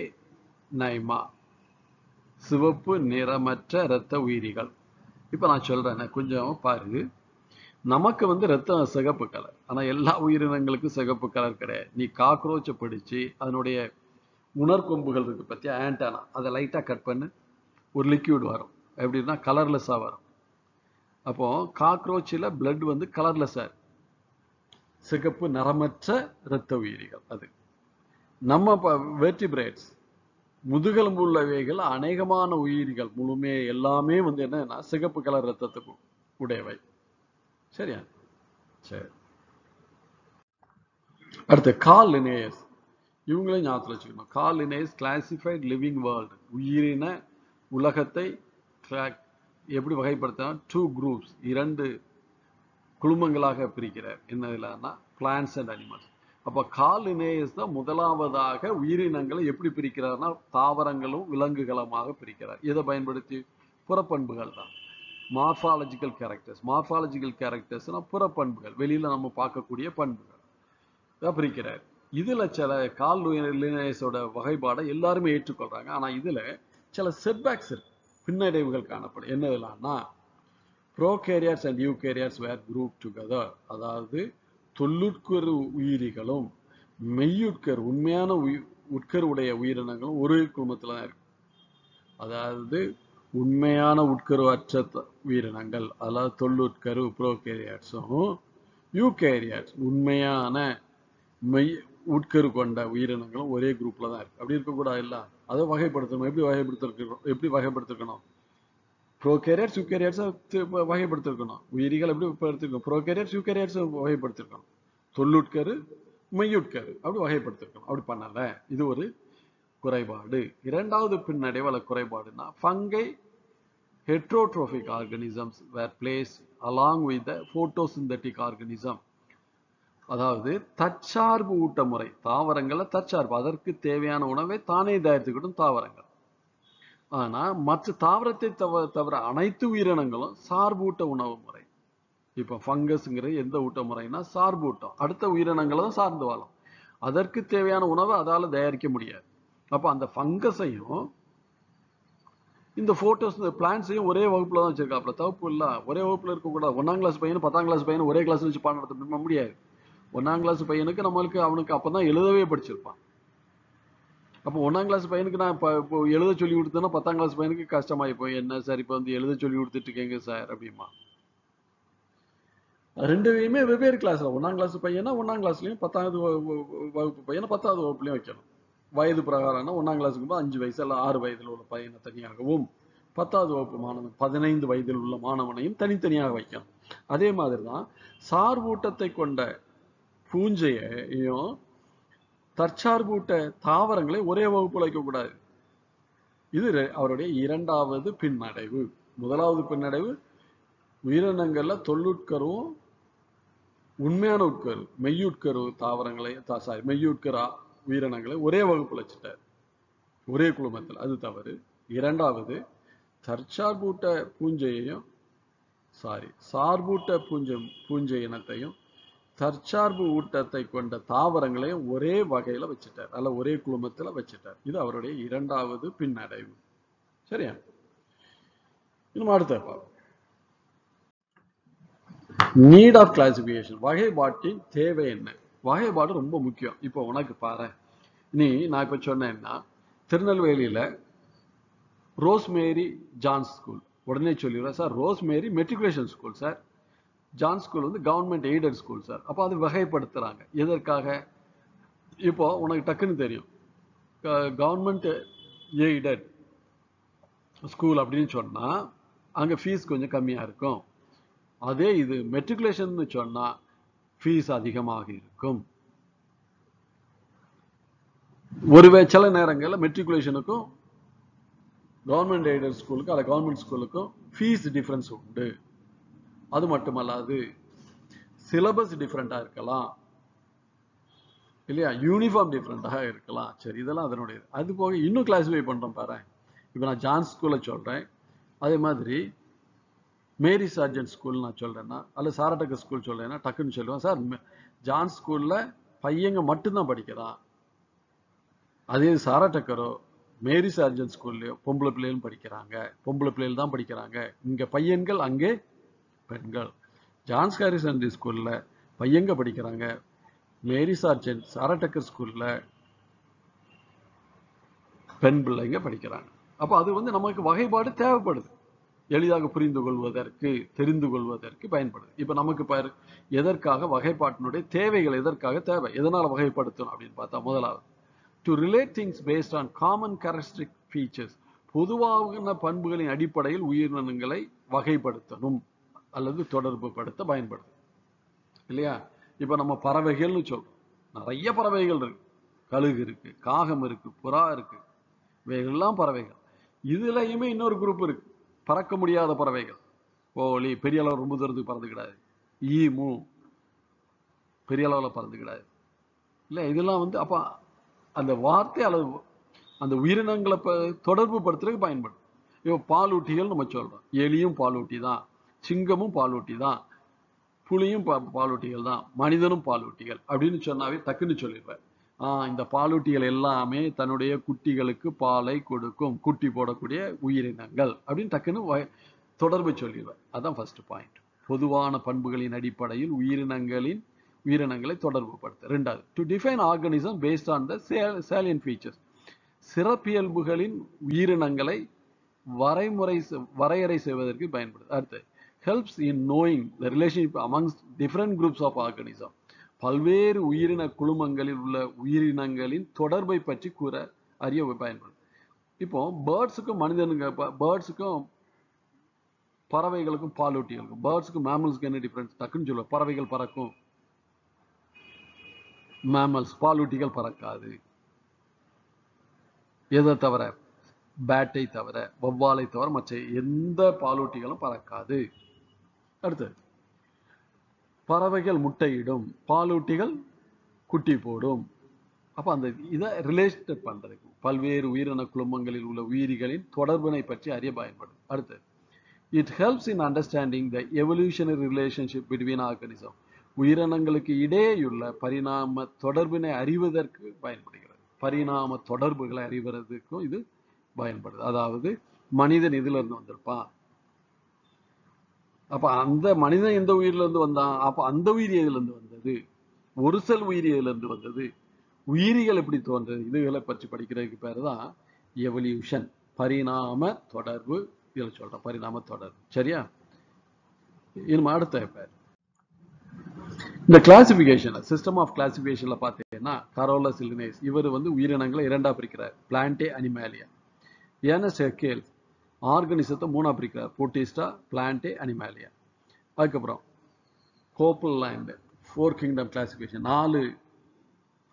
நைமா, சிவப்பு நிறமற்ற இரத்த உயிரிகள். இப்ப நான் சொல்றேன், கொஞ்சம் பாரு. நமக்கு ரத்தம் சிகப்பு கலர், ஆனா எல்லா உயிரினங்களுக்கும் சிகப்பு கலர் கிடையாது. நீ காக்ரோச்சை பிடிச்சு அதனுடைய உணர்கொம்புகள் இருக்கு பத்தியா, ஆண்டானா, அதை லைட்டா கட் பண்ணு, ஒரு லிக்யூட் வரும். எப்படின்னா கலர்லெஸ்ஸா வரும். அப்போ காக்ரோச்சில் பிளட் கலர்லெஸ்ஸா, சிகப்பு நிறமற்ற இரத்த உயிரிகள். அது நம்ம வெர்டிபிரேட்ஸ், முதுகெலும்பு உள்ளவைகள், அநேகமான உயிரிகள் முழுமே எல்லாமே என்னன்னா சிகப்பு கலர் ரத்தத்துக்கு உடையவை. சரியா? சரி, அடுத்து கார்ல் லினேயஸ். இவங்களையும் ஞாபகத்தில் வச்சுக்கணும். Carl Linnaeus classified living world, உயிரின உலகத்தை எப்படி வகைப்படுத்தினா 2 குரூப்ஸ், 2 குழுமங்களாக பிரிக்கிறார். என்னதுலன்னா பிளான்ட்ஸ் அண்ட் அனிமல்ஸ். அப்ப கார்ல் லினேயஸ் தான் முதலாவதாக உயிரினங்களை எப்படி பிரிக்கிறார்னா தாவரங்களும் விலங்குகளுமாக பிரிக்கிறார். இதை பயன்படுத்தி புறப்பண்புகள் தான் மார்பாலஜிக்கல் கேரக்டர்ஸ். மார்பாலஜிக்கல் கேரக்டர்ஸ்னா புறப்பண்புகள், வெளியில நம்ம பார்க்கக்கூடிய பண்புகள் தான் பிரிக்கிறார். இதுல சில கார்ல் லினேயஸோட வகைப்பாடை எல்லாருமே ஏற்றுக்கொள்றாங்க. ஆனா இதுல சில செட்பேக்ஸ் இருக்கு, பின்னடைவுகள் காணப்படும். என்னதுலான்னா prokaryotes and eukaryotes were group together. அதாவது தொல்லுட்கரு உயிரிகளும் மெய்யுட்கரு உண்மையான உட்கரு உடைய உயிரினங்களும் ஒரே குழுமத்துல தான் இருக்கு. அதாவது உண்மையான உட்கரு அற்ற உயிரினங்கள், அதாவது தொல்லுட்கரு ப்ரோகேரியாட்ஸும், யூகேரியாட்ஸ் உண்மையான மெய் உட்கரு கொண்ட உயிரினங்களும் ஒரே குரூப்ல தான் இருக்கு. அப்படி இருக்கக்கூடாது இல்ல, அதை வகைப்படுத்தணும். எப்படி வகைப்படுத்திருக்கணும்? ப்ரோகேரியட்ஸ் யூகேரியட்ஸை வகைப்படுத்திருக்கணும். உயிரிகள் எப்படி எடுத்திருக்கணும், ப்ரோகேரியட்ஸ் யூகேரியட்ஸ் வகைப்படுத்திருக்கணும். தொல்லுட்கரு மெய்யுட்கரு அப்படி வகைப்படுத்திருக்கணும். அப்படி பண்ணல. இது ஒரு குறைபாடு. இரண்டாவது பின்னடைவு அல்ல குறைபாடுனா fungi heterotrophic organisms were placed along with the photosynthetic organism. அதாவது தற்சார்பு ஊட்ட முறை. தாவரங்கள்ல தற்சார்பு, அதற்கு தேவையான உணவை தானே தயாரித்துக்கிட்டும் தாவரங்கள். ஆனா மற்ற தாவரத்தை தவிர அனைத்து உயிரினங்களும் சார்பூட்ட உணவு முறை. இப்ப ஃபங்கஸ்ங்கிறது எந்த ஊட்ட முறைனா சார்பு ஊட்டம். அடுத்த உயிரினங்களும் சார்ந்து வாழும். அதற்கு தேவையான உணவை அதால தயாரிக்க முடியாது. அப்ப அந்த ஃபங்கஸையும் இந்த போட்டோஸ் பிளான்ஸையும் ஒரே வகுப்புல தான் வச்சிருக்காப்ல. தவப்பு இல்ல, ஒரே வகுப்புல இருக்கக்கூடாது. 1ஆம் கிளாஸ் பையன் 10ஆம் கிளாஸ் பையன் ஒரே கிளாஸ்ல வச்சு பாடம் நடத்த முடியாது. 1ஆம் கிளாஸ் பையனுக்கு அவனுக்கு அப்பதான் எழுதவே படிச்சிருப்பான். அப்போ 1ஆம் கிளாஸ் பையனுக்கு நான் இப்போ எழுத சொல்லி கொடுத்தேன்னா 10ஆம் கிளாஸ் பையனுக்கு கஷ்டமாயி போய், என்ன சார் இப்போ எழுத சொல்லி கொடுத்துட்டு இருக்கீங்க சார் அப்படிமா. ரெண்டுமே வெவ்வேறு கிளாஸ்ல 1ஆம் கிளாஸ் பையனா 1ஆம் கிளாஸ்லயும் 10வது வகுப்பு பையனை 10வது வகுப்புலயும் வைக்கணும். வயது பிரகாரம்னா 1ஆம் கிளாஸுக்கு 5 வயசு அல்ல 6 வயதில் உள்ள பையனை தனியாகவும் 10வது வகுப்பு மாணவன் 15 வயதில் உள்ள மாணவனையும் தனித்தனியாக வைக்கணும். அதே மாதிரிதான் சார்பூட்டத்தை கொண்ட பூஞ்சையையும் தற்சார்பூட்ட தாவரங்களை ஒரே வகுப்புல வைக்கக்கூடாது. இது அவருடைய இரண்டாவது பின்னடைவு. முதலாவது பின்னடைவு உயிரினங்கள்ல தொல்லுட்கருவும் உண்மையான உட்கரு மெய்யுட்கரு தாவரங்களை மெய்யுட்கரா உயிரினங்களை ஒரே வகுப்புல வச்சுட்டார், ஒரே குழுமத்தில். அது தவறு. இரண்டாவது தற்சார்பூட்ட பூஞ்சையையும் சார்பூட்ட பூஞ்சை இனத்தையும் தற்சார்பு ஊட்டத்தை கொண்ட தாவரங்களையும் ஒரே வகையில வச்சுட்டார், அல்ல ஒரே குழுமத்துல வச்சுட்டார். இது அவருடைய இரண்டாவது பின்னடைவு. சரியா? இன்னும் அடுத்த பார்ப்போம். Need of classification. வகைப்பாட்டின் தேவை என்ன? வகைப்பாடு ரொம்ப முக்கியம். இப்போ உனக்கு பாரு, நான் இப்ப சொன்னேன்னா திருநெல்வேலியில ரோஸ்மேரி ஜான்ஸ் ஸ்கூல், உடனே சொல்லிடுறேன் sir rosemary matriculation school sir, John school government aided school sir. அப்போ அது வகைப்படுத்துறாங்க. எதற்காக? இப்போ உனக்கு டக்குன்னு தெரியும், கவர்மெண்ட் எய்டட் ஸ்கூல் அப்படின்னு சொன்னா அங்க ஃபீஸ் கொஞ்சம் கம்மியா இருக்கும். அதே இது மெட்ரிகுலேஷன் சொன்னா ஃபீஸ் அதிகமாக இருக்கும். ஒருவேளை சில நேரங்களில் மெட்ரிகுலேஷனுக்கும் கவர்மெண்ட் எய்டட் ஸ்கூலுக்கும் அல்ல கவர்மெண்ட் ஸ்கூலுக்கும் ஃபீஸ் டிஃபரன்ஸ் உண்டு. அது மட்டுமல்லாது சிலபஸ் டிஃபரெண்டா இருக்கலாம் இல்லையா, யூனிஃபார்ம் டிஃபரெண்டாக இருக்கலாம். சரி, இதெல்லாம் அதனுடைய. அது போக இன்னும் கிளாஸிஃபை பண்றோம் பாரு. இப்போ நான் ஜான் ஸ்கூல்ல சொல்றேன், அதே மாதிரி மேரி சார்ஜன் ஸ்கூல் நான் சொல்றேன்னா அல்ல சாரட்டக்கர் ஸ்கூல் சொல்றேன்னா டக்குன்னு சொல்லுவேன் சார் ஜான் ஸ்கூல்ல பையங்க மட்டும்தான் படிக்கிறான். அதே சாரட்டக்கரோ மேரி சார்ஜன் ஸ்கூல்லயோ பொம்பளை பிள்ளைகளும் படிக்கிறாங்க, பொம்பளை பிள்ளைகள் தான் படிக்கிறாங்க. இங்க பையன்கள் அங்கே பெண்கள். ஜான்ஸ் ஹாரிசன் ஸ்கூல்ல பையங்க படிக்கிறாங்க, மேரி சார்ஜன் சாரட்டக்கர் ஸ்கூல்ல பெண் பிள்ளைங்க படிக்கிறாங்க. அப்ப அது நமக்கு வகைப்பாடு தேவைப்படுது, எளிதாக புரிந்து கொள்வதற்கு தெரிந்து கொள்வதற்கு பயன்படுது. இப்ப நமக்கு பாரு, எதற்காக வகைப்பாட்டினுடைய தேவைகள் எதற்காக தேவை, எதனால வகைப்படுத்தணும் அப்படின்னு பார்த்தா, முதலாவது to relate things based on common characteristic features. பொதுவான பண்புகளின் அடிப்படையில் உயிரினங்களை வகைப்படுத்தணும் அல்லது தொடர்பு படுத்த பயன்படுது இல்லையா. இப்ப நம்ம பறவைகள்னு சொல்றோம், நிறைய பறவைகள் இருக்கு. கழுகு இருக்கு, காகம் இருக்கு, புறா இருக்கு, இவைகள்லாம் பறவைகள். இதுலயுமே இன்னொரு குரூப் இருக்கு, பறக்க முடியாத பறவைகள். கோழி பெரிய அளவு ரொம்ப தூரத்துக்கு பறந்துக்கிடாது, ஈமு பெரிய அளவுல பறந்துக்கிடாது இல்ல. இதெல்லாம் அப்ப அந்த வார்த்தை அளவு அந்த உயிரினங்களை தொடர்பு படுத்துறதுக்கு பயன்படும். இப்போ பாலூட்டிகள் நம்ம சொல்றோம், எலியும் பாலூட்டி தான், சிங்கமும் பாலூட்டி தான், புலியும் பாலூட்டிகள் தான், மனிதனும் பாலூட்டிகள் அப்படின்னு சொன்னாவே டக்குன்னு சொல்லிடுவேன். இந்த பாலூட்டிகள் எல்லாமே தன்னுடைய குட்டிகளுக்கு பாலை கொடுக்கும், குட்டி போடக்கூடிய உயிரினங்கள் அப்படின்னு டக்குன்னு தொடர்பு சொல்லிடுவேன். அதான் ஃபர்ஸ்ட் பாயிண்ட். பொதுவான பண்புகளின் அடிப்படையில் உயிரினங்களை தொடர்பு படுத்த. ரெண்டாவது, to define organism based on the salient features. சிறப்பியல்புகளின் உயிரினங்களை வரையறை செய்வதற்கு பயன்படுது. அடுத்து, helps in knowing the relationship amongst different groups of organism. பல்வேறு உயிரின குழுமங்களில் உள்ள உயிரினங்களின் தொடர்பை பற்றி அறிய பயன்படுது. இப்போ பேர்ட்ஸுக்கும் மனிதனுங்க, பேர்ட்ஸுக்கும் பறவைகளுக்கும் பாலூட்டிகளுக்கும், பேர்ட்ஸுக்கும் மேமல்ஸ்க்கு என்ன டிஃபரன்ஸ் டக்குன்னு சொல்லுவோம். பறவைகள் பறக்கும், மேமல்ஸ் பாலூட்டிகள் பறக்காது. எதை தவிர? பேட்டை தவிர, வௌவாலை தவிர மற்ற எந்த பாலூட்டிகளும் பறக்காது. அடுத்து, பறவைகள் முட்டையிடும், பாலூட்டிகள் குட்டி போடும். அப்ப அந்த இதை ரிலேட் பண்றதுக்கு பல்வேறு உயிரின குழுமங்களில் உள்ள உயிரிகளின் தொடர்பினை பற்றி அறிய பயன்படும். அடுத்து, it helps in understanding the evolutionary relationship between organisms. உயிரினங்களுக்கு இடையேயுள்ள பரிணாம தொடர்பினை அறிவதற்கு பயன்படுகிறது. பரிணாம தொடர்புகளை அறிவதற்கும் இது பயன்படுது. அதாவது மனிதன் இதுல இருந்து வந்திருப்பான், அப்ப அந்த மனிதன் எந்த உயிரில இருந்து வந்தான், அப்ப அந்த உயிரி எதுல இருந்து வந்தது, ஒரு செல் உயிரி எதுல இருந்து வந்தது, உயிரிகள் எப்படி தோன்றது, இதுகளை பற்றி படிக்கிறதுக்கு பேரு தான் எவல்யூஷன், பரிணாம தொடர்பு. இதுல சொல்றேன் பரிணாம தொடர்பு. சரியா? இனிமே அடுத்த பேர் இந்த கிளாசிபிகேஷன், சிஸ்டம் ஆஃப் கிளாசிபிகேஷன்ல பாத்தீங்கன்னா கரோலஸ் லினேஸ் இவர் உயிரினங்களை இரண்டா பிரிக்கிறார். Plantae, Animalia. ஏனஸ் ஹெக்கேல் ஆர்கனிசத்தை மூணா பிரிக்கிறார். Protista, Plantae, Animalia. அதுக்கப்புறம் கோப்பல்லேண்ட் 4 கிங்டம் கிளாசிபிகேஷன் 4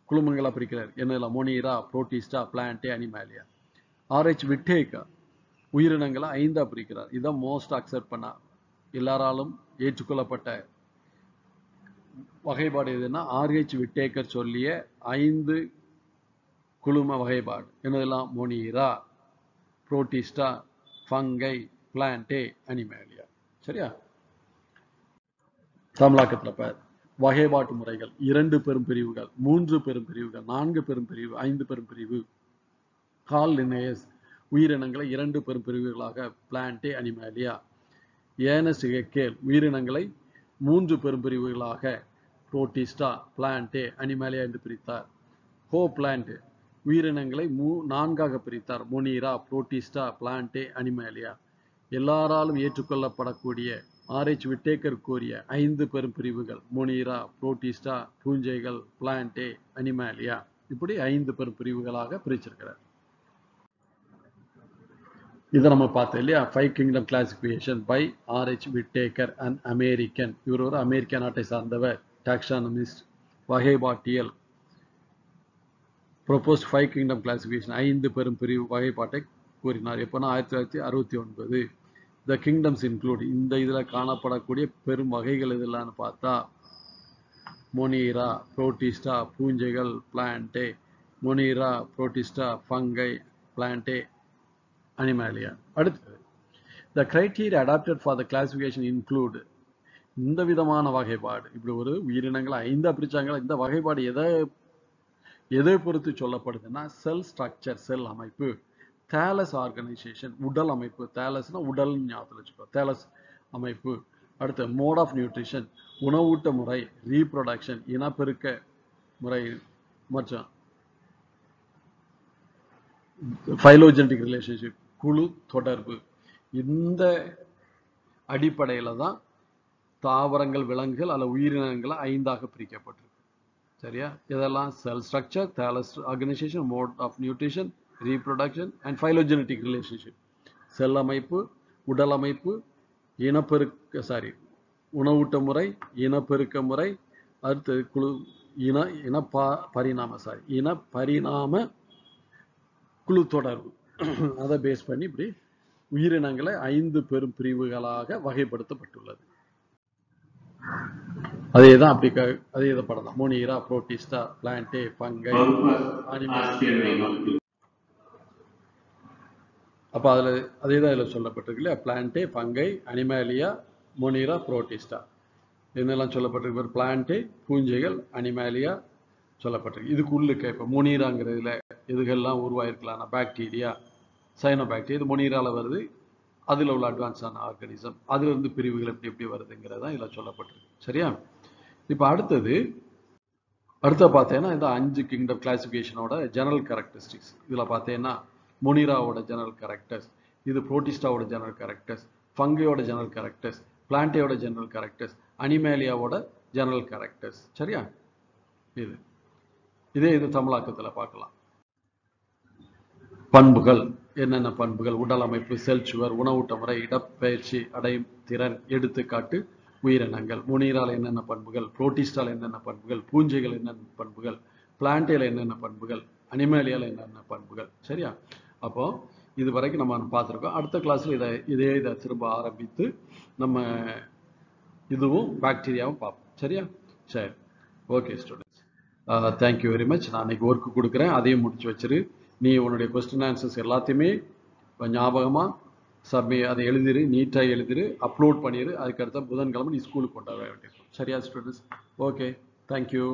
குழுமங்களா பிரிக்கிறார். என்னெல்லாம்? Monera, Protista, Plantae, Animalia. RH Whittaker உயிரினங்களை 5ஆ பிரிக்கிறார். இதான் மோஸ்ட் அக்செப்ட் பண்ண எல்லாராலும் ஏற்றுக்கொள்ளப்பட்ட வகைப்பாடு எதுன்னா ஆர்ஹெச் விட்டேக்கர் சொல்லிய 5 குழும வகைப்பாடு. என்னதெல்லாம்? Monera, Protista, Fungi, Plantae, Animalia. சரியா? தமிழாக்கத்துல பார் வகைப்பாட்டு முறைகள் 2 பெரும் பிரிவுகள், 3 பெரும் பிரிவுகள், 4 பெரும் பிரிவு, 5 பெரும் பிரிவு. கார்ல் லின்னேயஸ் உயிரினங்களை 2 பெரும் பிரிவுகளாக பிளான்டே, அனிமாலியா. ஏனஸ் ஹெக்கேல் உயிரினங்களை 3 பெரும் பிரிவுகளாக புரோட்டிஸ்டா, பிளான்டே, அனிமாலியா என்று பிரித்தார். கோப்லாண்ட் உயிரினங்களை 4ஆக பிரித்தார். Monera, Protista, Plantae, Animalia. எல்லாராலும் ஏற்றுக்கொள்ளப்படக்கூடிய ஆர்ஹெச் விட்டேக்கர் கூறிய 5 பெரும் பிரிவுகள் மொனீரா, புரோட்டிஸ்டா, பூஞ்சைகள், பிளான்டே, அனிமாலியா. இப்படி 5 பெரும் பிரிவுகளாக பிரிச்சிருக்கிறார். இதை நம்ம பார்த்தோம் இல்லையா? 5 kingdom classification by R H Whittaker and American. இவர் ஒரு அமெரிக்க நாட்டை சார்ந்தவர். டாக்ஸானமிஸ்ட், வகைப்பாட்டியல். ப்ரொபோஸ்ட் 5 கிங்டம் கிளாசிபிகேஷன் 5 பெரும் பிரிவு வகைப்பாட்டை கூறினார். எப்போனா 1969. த கிங்டம்ஸ் இன்க்ளூட் இந்த இதில் காணப்படக்கூடிய பெரும் வகைகள் எதெல்லாம்னு பார்த்தா மொனீரா, புரோட்டிஸ்டா, பூஞ்சைகள், Plantae. Monera, Protista, Fungi, Plantae, Animalia. அடுத்தது, the criteria adapted for the classification include. இந்த விதமான வகைப்பாடு, இப்படி ஒரு உயிரினங்களை 5ஆ பிரிச்சாங்க. இந்த வகைப்பாடு எதை பொறுத்து சொல்லப்படுதுன்னா செல் ஸ்ட்ரக்சர், செல் அமைப்பு. தேலஸ் ஆர்கனைசேஷன், உடல் அமைப்பு. தேலஸ்னா உடல் ஞாபகத்தில் வச்சுக்கோ, தேலஸ் அமைப்பு. அடுத்து மோட் ஆஃப் நியூட்ரிஷன், உணவூட்ட முறை. ரீப்ரொடக்ஷன், இனப்பெருக்க முறை. மற்றும் ஃபைலோஜெனடிக் ரிலேஷன்ஷிப், குழு தொடர்பு. இந்த அடிப்படையில் தான் தாவரங்கள், விலங்குகள் அல்ல உயிரினங்களை 5ஆக பிரிக்கப்பட்டிருக்கு. சரியா? இதெல்லாம் cell structure, thallus organisation, mode of nutrition, reproduction and phylogenetic relationship. செல் அமைப்பு, உடல் அமைப்பு, உணவூட்ட முறை, இனப்பெருக்க முறை. அடுத்து குழு பரிணாம குழு தொடர்பு. அதை பேஸ் பண்ணி இப்படி உயிரினங்களை 5 பெரும் பிரிவுகளாக வகைப்படுத்தப்பட்டுள்ளது. அதேதான் அதே படம் தான். Monera, Protista, Plantae, fungi, Animalia. அப்ப அதுல அதேதான் இதுல சொல்லப்பட்டிருக்கு இல்லையா? Plantae, fungi, Animalia, Monera, Protista என்னெல்லாம் சொல்லப்பட்டிருக்கு? பிளான்டே, பூஞ்சைகள், அனிமாலியா சொல்லப்பட்டிருக்கு. இதுக்குள்ளுக்க இப்ப மொனீராங்கிறதுல எதுகெல்லாம் உருவாயிருக்கலாம்? Bacteria, cyanobacteria. இது மொனீரால வருது. அதுல உள்ள அட்வான்ஸான ஆர்கனிசம், அதுல இருந்து பிரிவுகள் எப்படி வருதுங்கிறதா இதுல சொல்லப்பட்டிருக்கு. சரியா? இப்ப அடுத்த பார்த்தேன்னா இந்த 5 கிங்டம் கிளாசிபிகேஷனோட ஜெனரல் கேரக்டரிஸ்டிக்ஸ். இதுல பார்த்தேன்னா மொனீராவோட ஜெனரல் கேரக்டர்ஸ், இது புரோட்டிஸ்டாவோட ஜெனரல் கேரக்டர்ஸ், ஃபங்கையோட ஜெனரல் கேரக்டர்ஸ், பிளான்டேயோட ஜெனரல் கேரக்டர்ஸ், அனிமாலியாவோட ஜெனரல் கேரக்டர்ஸ். சரியா? இது தமிழாக்கத்துல பார்க்கலாம். பண்புகள். என்னென்ன பண்புகள், உடல் அமைப்பு, செல் சுவர், உணவூட்ட முறை, இடப்பெயர்ச்சி அடையும் திறன், எடுத்துக்காட்டு உயிரினங்கள். முனீரால் என்னென்ன பண்புகள், புரோட்டிஸ்டால் என்னென்ன பண்புகள், பூஞ்சைகள் என்னென்ன பண்புகள், பிளான்டேல என்னென்ன பண்புகள், அனிமேலியால என்னென்ன பண்புகள். சரியா? அப்போ இது வரைக்கும் நம்ம பார்த்துருக்கோம். அடுத்த கிளாஸ்ல இதை திரும்ப ஆரம்பித்து நம்ம இதுவும் பாக்டீரியாவும் பார்ப்போம். சரியா? சரி, okay students, thank you very much. நான் இன்னைக்கு ஒர்க்கு கொடுக்குறேன், அதையும் முடிச்சு வச்சிரு. நீ உன்னுடைய கொஸ்டின் ஆன்சர்ஸ் எல்லாத்தையுமே ஞாபகமாக அதை எழுதிரு, நீட்டாக எழுதிரு, அப்லோட் பண்ணிடு. அதுக்கடுத்த புதன்கிழமை நீ ஸ்கூலுக்கு கொண்டாட வேண்டியிருக்கும். சரியா ஸ்டூடெண்ட்ஸ்? Okay, thank you.